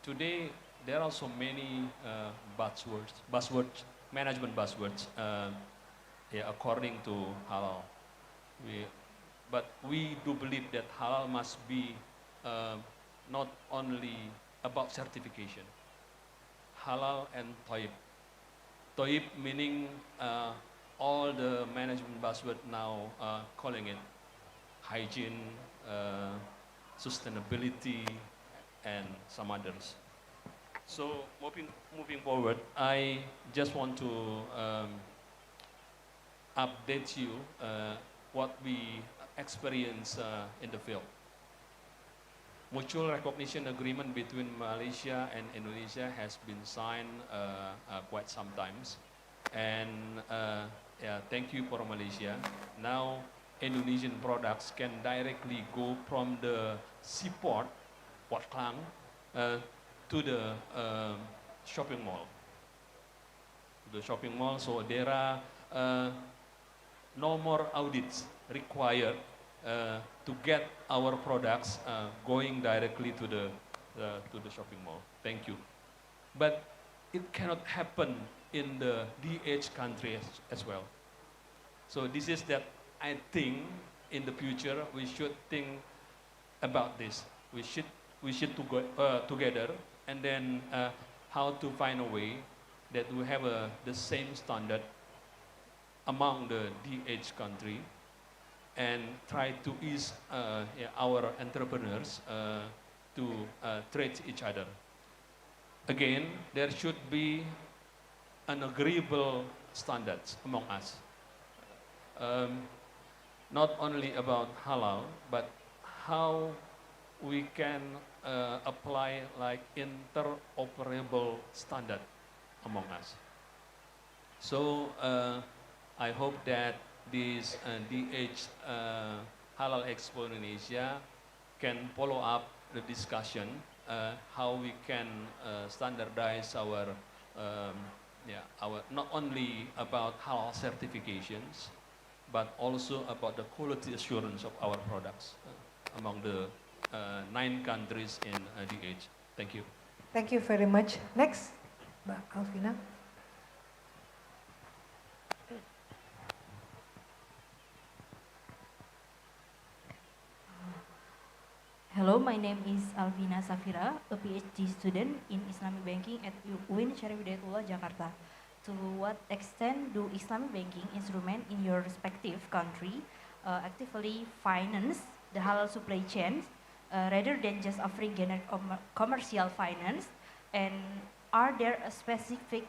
today there are so many management buzzwords, according to halal. But we do believe that halal must be not only about certification. Halal and Toib. Toib meaning all the management buzzword now calling it hygiene, sustainability, and some others. So moving forward, I just want to update you what we experience in the field. Mutual recognition agreement between Malaysia and Indonesia has been signed quite sometimes. And thank you for Malaysia. Now Indonesian products can directly go from the seaport, Port Klang, to the shopping mall. So there are no more audits required to get our products going directly to the shopping mall. Thank you. But it cannot happen in the DH country as well. So this is that I think in the future we should think about this. We should to go, together and then how to find a way that we have the same standard among the DH country and try to ease yeah, our entrepreneurs to trade each other. Again, there should be an agreeable standards among us. Um, Not only about halal, but how we can apply like interoperable standard among us. So I hope that this DH Halal Expo Indonesia can follow up the discussion how we can standardize our yeah, our not only about halal certifications, but also about the quality assurance of our products among the 9 countries in DH. Thank you. Thank you very much. Next, Mbak Alvina. Hello, my name is Alvina Safira, a PhD student in Islamic banking at UIN Syarif Hidayatullah, Jakarta. To what extent do Islamic banking instruments in your respective country actively finance the halal supply chains rather than just offering generic commercial finance? And are there a specific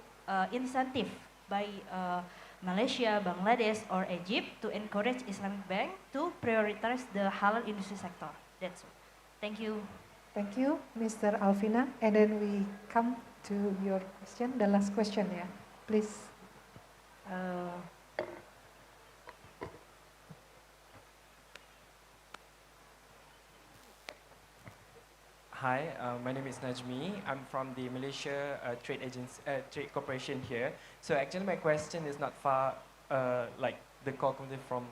incentive by Malaysia, Bangladesh, or Egypt to encourage Islamic bank to prioritize the halal industry sector? That's all. Thank you. Thank you, Mr. Alvina. And then we come to your question, the last question, yeah. Please. Hi, my name is Najmi. I'm from the Malaysia Trade Corporation here. So actually my question is not far, like the call coming from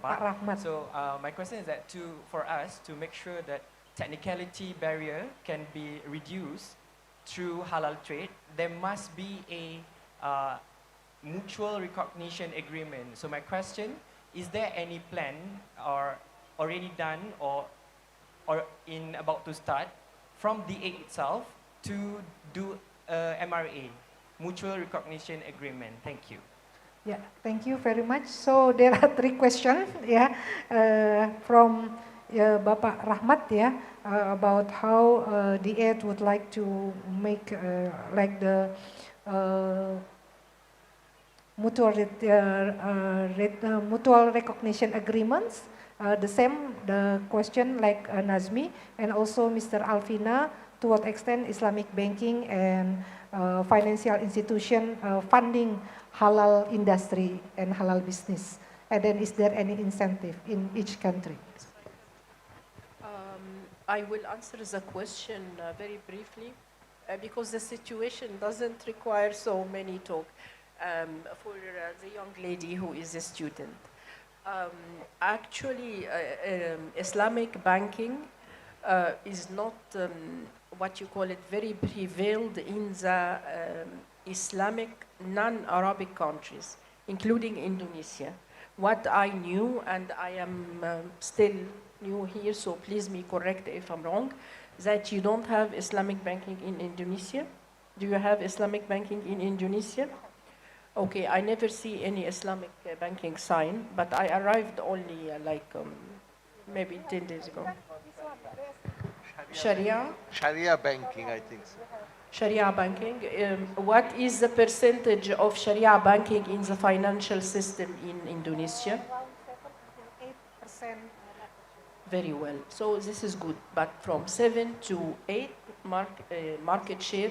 Pak Rahmat. So my question is that for us to make sure that technicality barrier can be reduced through halal trade, there must be a mutual recognition agreement. So my question, is there any plan or already done or in about to start from the aid itself to do MRA, mutual recognition agreement? Thank you. Yeah, thank you very much. So there are 3 questions, yeah, from Bapak Rahmat, yeah, about how the aid would like to make like the mutual recognition agreements. The same, the question like Nazmi and also Mr. Alvina, to what extent Islamic banking and financial institution funding halal industry and halal business, and then is there any incentive in each country? I will answer the question very briefly because the situation doesn't require so many talk for the young lady who is a student. Actually, Islamic banking is not what you call it very prevailed in the Islamic non-Arabic countries, including Indonesia. What I knew, and I am still new here, so please me correct if I'm wrong, that you don't have Islamic banking in Indonesia. Do you have Islamic banking in Indonesia? Okay, I never see any Islamic banking sign, but I arrived only maybe 10 days ago. Sharia? Sharia banking, I think so. Sharia banking. What is the percentage of Sharia banking in the financial system in Indonesia? 8%. Very well. So this is good. But from 7 to 8 market share,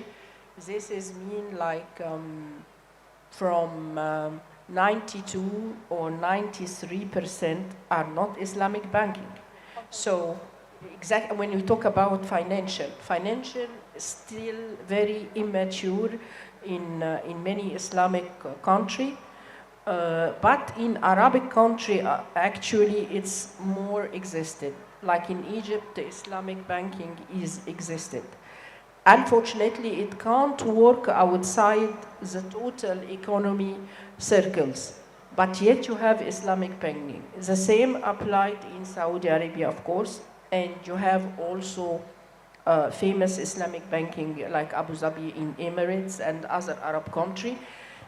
this is mean like from 92 or 93% are not Islamic banking. So exactly when we talk about financial is still very immature in many Islamic countries. But in Arabic country, actually, it's more existed. Like in Egypt, the Islamic banking is existed. Unfortunately, it can't work outside the total economy circles. But yet you have Islamic banking. The same applied in Saudi Arabia, of course, and you have also famous Islamic banking like Abu Dhabi in Emirates and other Arab country.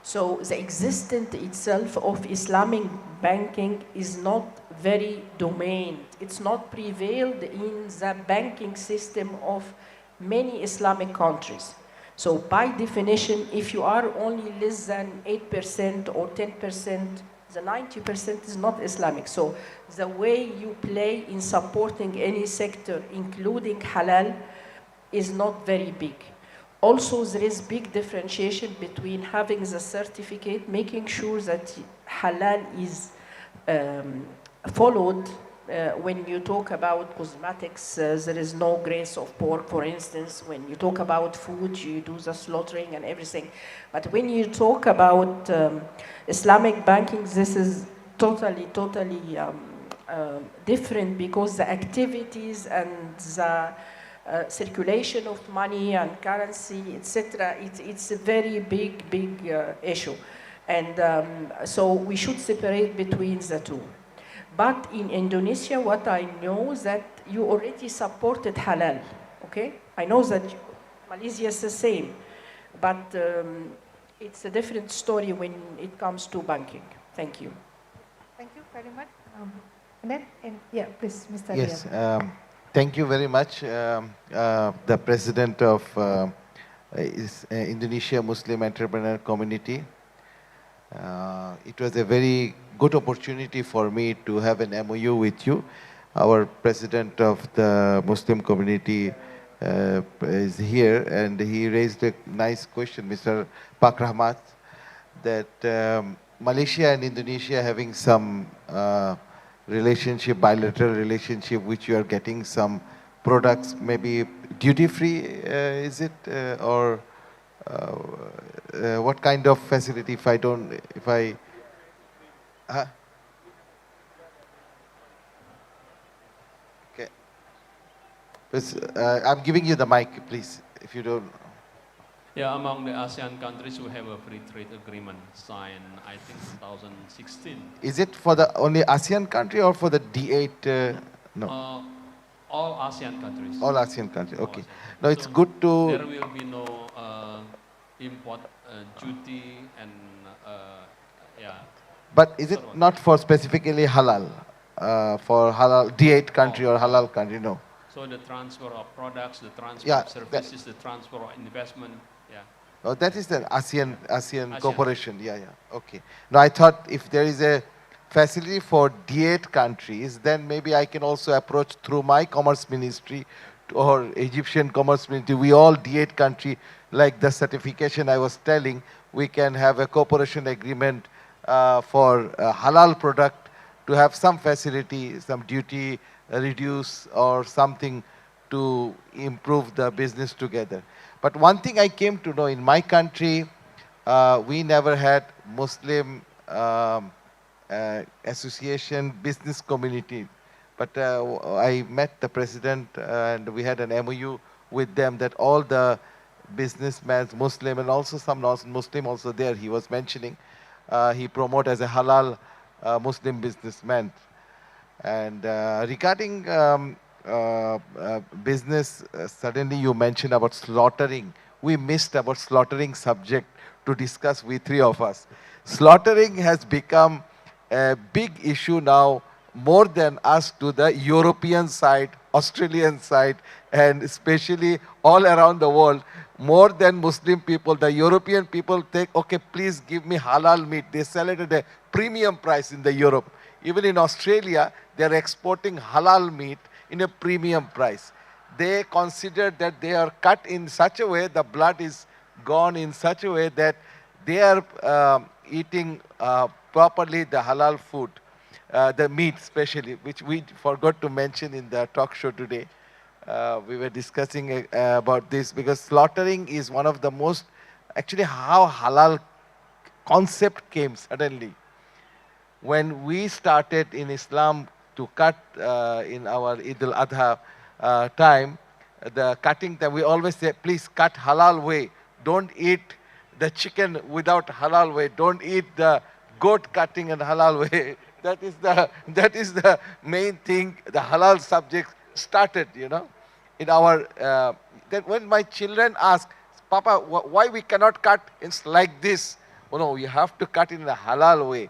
So the existence itself of Islamic banking is not very domained. It's not prevailed in the banking system of many Islamic countries. So by definition, if you are only less than 8% or 10%, the 90% is not Islamic. So the way you play in supporting any sector, including halal, is not very big. Also, there is big differentiation between having the certificate, making sure that halal is followed. When you talk about cosmetics, there is no grace of pork, for instance. When you talk about food, you do the slaughtering and everything. But when you talk about Islamic banking, this is totally different, because the activities and the circulation of money and currency, etc., it's a very big issue. And so we should separate between the two. But in Indonesia, what I know is that you already supported halal, okay? I know that Malaysia is the same, but it's a different story when it comes to banking. Thank you. Thank you very much. Yeah, please, Mr. Yes, Riyad. thank you very much, the president of Indonesia Muslim Entrepreneur Community. It was a very good opportunity for me to have an MOU with you. Our president of the Muslim community is here, and he raised a nice question, Mr. Pak Rahmat, that Malaysia and Indonesia having some relationship, bilateral relationship, which you are getting some products, maybe duty-free, is it? Or what kind of facility if I... Okay. I'm giving you the mic, please, if you don't... Yeah, among the ASEAN countries, we have a free trade agreement signed, I think, 2016. Is it for the only ASEAN country or for the D8? No. All ASEAN countries. All ASEAN countries, okay. ASEAN. Now it's good to... There will be no import duty and, yeah. But is it not for specifically halal? For halal, D8 country or halal country, no? So the transfer of products, the transfer of services, the transfer of investment, yeah. Oh, that is the ASEAN cooperation, yeah, okay. Now I thought if there is a facility for D8 countries, then maybe I can also approach through my commerce ministry or Egyptian commerce ministry. We all D8 country, like the certification I was telling, we can have a cooperation agreement for halal product to have some facility, some duty reduce or something to improve the business together. But one thing I came to know, in my country, we never had Muslim association business community. But I met the president and we had an MOU with them that all the businessmen, Muslim and also some non-Muslim also there, he was mentioning, he promoted as a halal Muslim businessman. And regarding business, suddenly you mentioned about slaughtering. We missed about slaughtering subject to discuss with three of us. Slaughtering has become a big issue now, more than us to the European side, Australian side, and especially all around the world, more than Muslim people. The European people take, okay, please give me halal meat. They sell it at a premium price in the Europe. Even in Australia, they are exporting halal meat in a premium price. They consider that they are cut in such a way, the blood is gone in such a way that they are eating properly the halal food, the meat especially, which we forgot to mention in the talk show today. We were discussing about this because slaughtering is one of the most, actually how halal concept came suddenly. when we started in Islam to cut in our Eid al-Adha time, the cutting time, we always say, please cut halal way. Don't eat the chicken without halal way. Don't eat the goat cutting in halal way. That is the main thing. The halal subject started, you know, in our. That when my children ask, Papa, why we cannot cut? It's like this. Oh no, you have to cut in a halal way.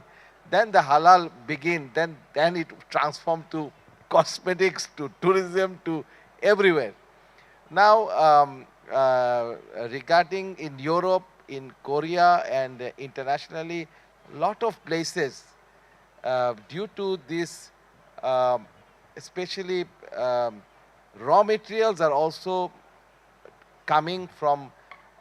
Then the halal begin. Then it transformed to cosmetics, to tourism, to everywhere. Now, regarding in Europe, in Korea, and internationally, lot of places, due to this, um, especially raw materials are also coming from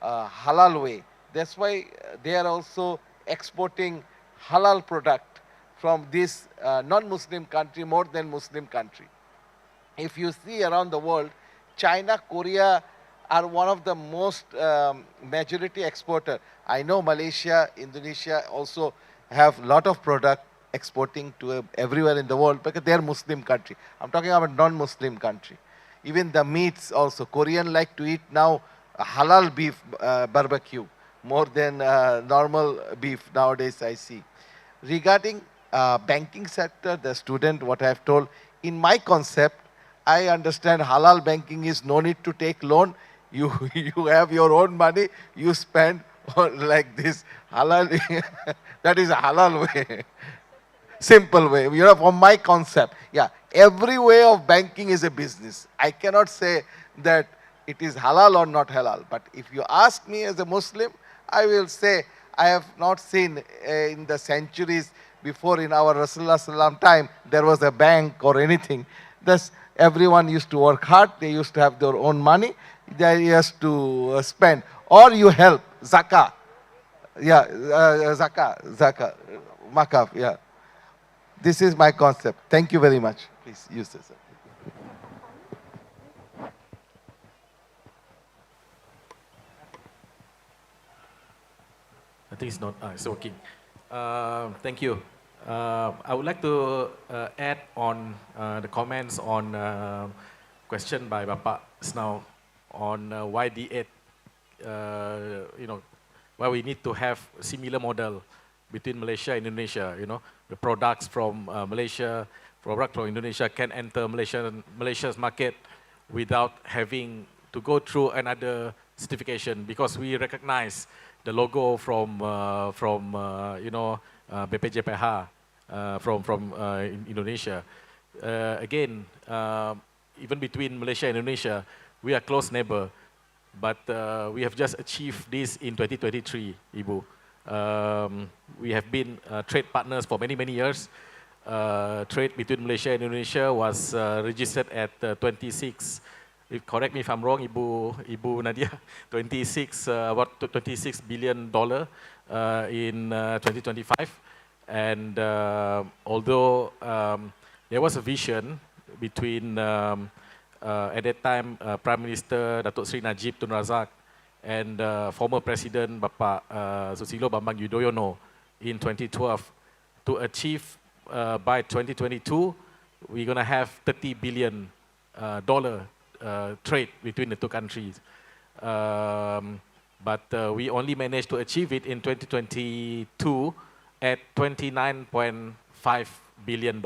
halal way. That's why they are also exporting halal product from this non-Muslim country more than Muslim country. If you see around the world, China, Korea are one of the most majority exporter. I know Malaysia, Indonesia also have lot of product exporting to everywhere in the world because they are Muslim country. I'm talking about non-Muslim country. Even the meats also, Korean like to eat now halal beef barbecue more than normal beef nowadays I see. Regarding banking sector, the student, what I have told, in my concept, I understand halal banking is no need to take loan. You, you have your own money, you spend like this. Halal, that is a halal way. Simple way, you know, from my concept. Yeah, every way of banking is a business. I cannot say that it is halal or not halal. But if you ask me as a Muslim, I will say I have not seen in the centuries before in our Rasulullah Sallam time, there was a bank or anything. Thus, everyone used to work hard. They used to have their own money. They used to spend. Or you help, zakah. Yeah, zakah, makaf, yeah. This is my concept. Thank you very much. Please use this. I think it's not, it's working. Thank you. I would like to add on the comments on question by Bapak just now on why D8, you know, why we need to have similar model between Malaysia and Indonesia. You know, the products from Malaysia, product from Indonesia can enter Malaysia's market without having to go through another certification because we recognize the logo from you know, BPJPH from Indonesia. Again, even between Malaysia and Indonesia, we are close neighbor, but we have just achieved this in 2023, Ibu. We have been trade partners for many years. Trade between Malaysia and Indonesia was registered at 26. Correct me if I'm wrong, Ibu Nadia. 26 about $26 billion in 2025. And although there was a vision between at that time Prime Minister Datuk Sri Najib Tun Razak and former President Bapak Susilo Bambang Yudhoyono in 2012 to achieve by 2022 we're going to have $30 billion trade between the two countries. But we only managed to achieve it in 2022 at $29.5 billion.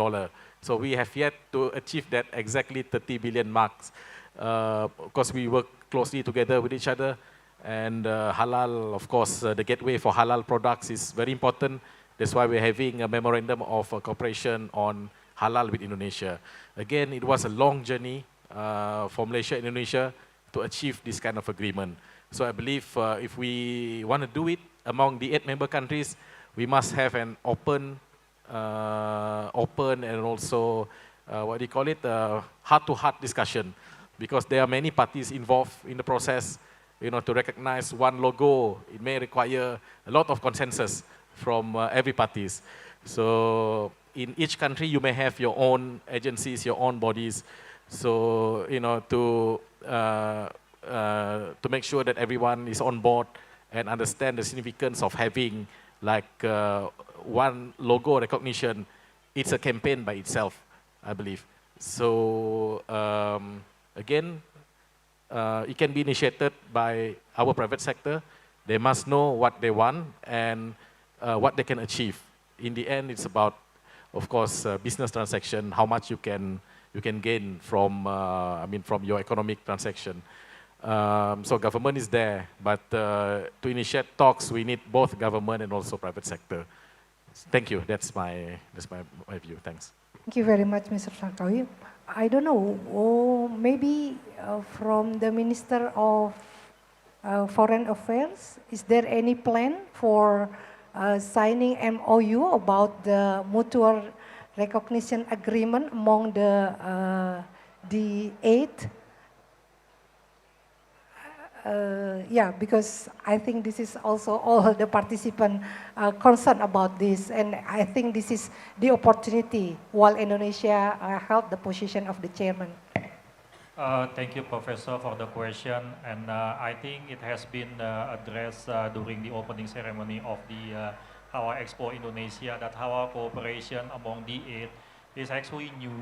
So we have yet to achieve that exactly 30 billion marks. Of course, we work closely together with each other. And halal, of course, the gateway for halal products is very important. That's why we're having a memorandum of cooperation on halal with Indonesia. Again, it was a long journey for Malaysia and Indonesia to achieve this kind of agreement. So I believe if we want to do it among the 8 member countries, we must have an open and also, what do you call it, heart-to-heart discussion. Because there are many parties involved in the process. You know, to recognize one logo, it may require a lot of consensus from every parties. So in each country, you may have your own agencies, your own bodies. So, you know, to make sure that everyone is on board and understand the significance of having like one logo recognition, it's a campaign by itself, I believe. So again, it can be initiated by our private sector. They must know what they want and what they can achieve. In the end, it's about, of course, business transaction, how much you can gain from, from your economic transaction. So government is there, but to initiate talks, we need both government and also private sector. Thank you. That's my view. Thanks. Thank you very much, Mr. Sarkawi. I don't know, maybe from the Minister of Foreign Affairs, is there any plan for signing MOU about the mutual recognition agreement among the eight? Yeah, because I think this is also all the participants concerned about this, and I think this is the opportunity while Indonesia held the position of the chairman. Thank you, Professor, for the question, and I think it has been addressed during the opening ceremony of the Halal Expo Indonesia that our cooperation among the eight is actually new.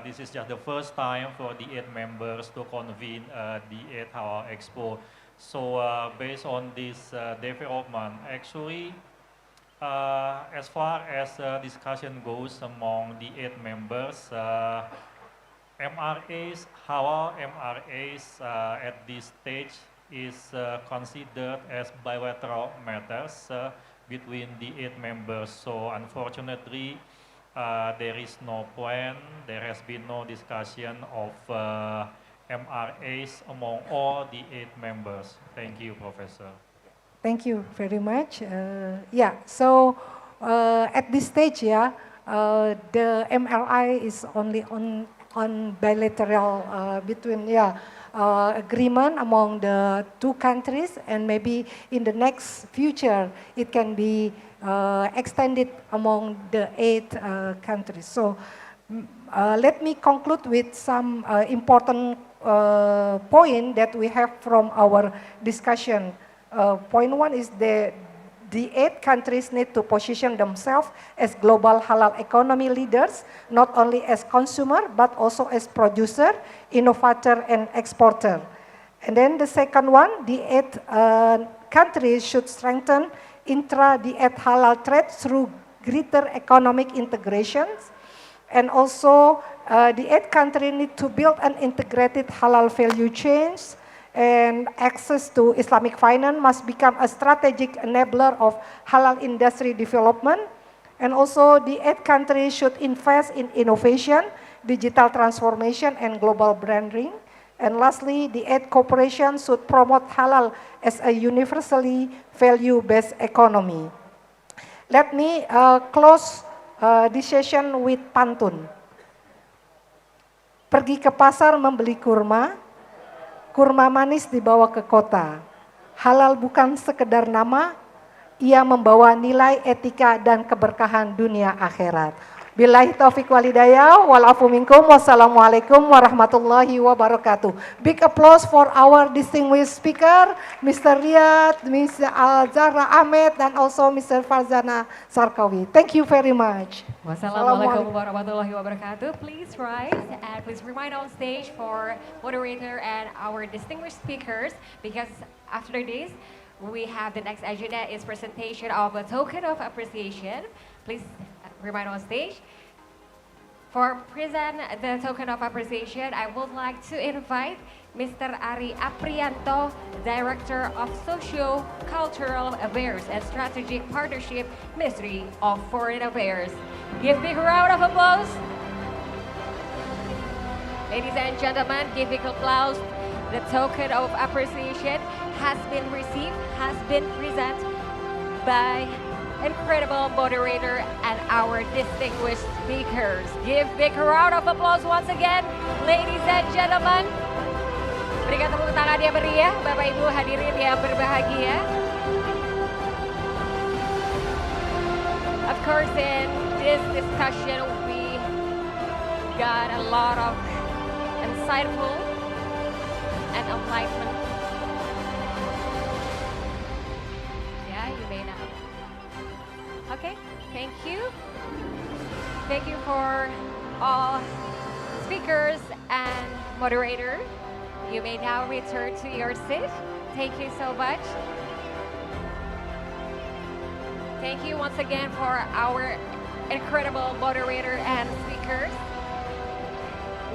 This is just the first time for the eight members to convene the eight Halal Expo. So based on this development, actually, as far as discussion goes among the eight members, MRAs, Halal MRAs at this stage is considered as bilateral matters between the eight members. So unfortunately, there is no plan, there has been no discussion of MRAs among all the eight members. Thank you, Professor. Thank you very much. Yeah, so at this stage, yeah, the MRI is only on bilateral between, yeah, agreement among the two countries, and maybe in the next future, it can be extended among the eight countries. So let me conclude with some important point that we have from our discussion. Point one is the eight countries need to position themselves as global halal economy leaders, not only as consumer, but also as producer, innovator, and exporter. And then the second one, the eight countries should strengthen the eight halal trade through greater economic integrations. And also, the eight countries need to build an integrated halal value chains, and access to Islamic finance must become a strategic enabler of halal industry development. And also, the eight countries should invest in innovation, digital transformation, and global branding. And lastly, the eight corporations should promote halal as a universally value-based economy. Let me close this session with pantun. Pergi ke pasar membeli kurma, kurma manis dibawa ke kota. Halal bukan sekedar nama, ia membawa nilai etika dan keberkahan dunia akhirat. Billahi taufiq walhidayah, walafu minkum, wassalamualaikum warahmatullahi wabarakatuh. Big applause for our distinguished speaker, Mr. Riyad, Mr. Al-Zahra Ahmed, and also Mr. Farzana Sarkawi. Thank you very much. Wassalamualaikum warahmatullahi wabarakatuh. Please rise and please remind on stage for moderator and our distinguished speakers, because after this, we have the next agenda is presentation of a token of appreciation. Please remind on stage. For present the token of appreciation, I would like to invite Mr. Ari Aprianto, Director of Socio-Cultural Affairs and Strategic Partnership, Ministry of Foreign Affairs. Give big round of applause. Ladies and gentlemen, give big applause. The token of appreciation has been received, has been presented by incredible moderator and our distinguished speakers. Give big round of applause once again, ladies and gentlemen. Berikan tepuk tangan yang meriah, Bapak Ibu hadirin yang berbahagia. Of course, in this discussion, we got a lot of insightful and enlightenment. Yeah, you may know. Okay. Thank you. Thank you for all speakers and moderator. You may now return to your seat. Thank you so much. Thank you once again for our incredible moderator and speakers.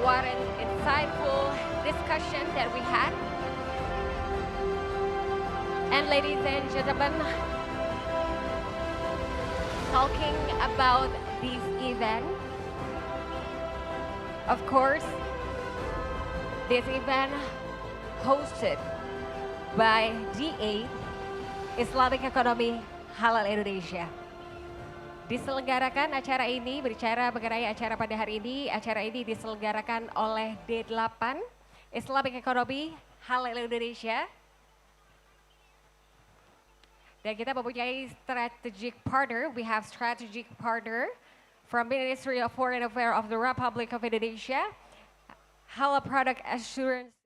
What an insightful discussion that we had. And ladies and gentlemen, talking about this event, of course, this event hosted by D8 Islamic Economy Halal Indonesia. Diselenggarakan acara ini, berbicara mengenai acara pada hari ini, acara ini diselenggarakan oleh D8 Islamic Economy Halal Indonesia. Dan kita mempunyai strategic partner. We have strategic partner from Ministry of Foreign Affairs of the Republic of Indonesia, Halal Product Assurance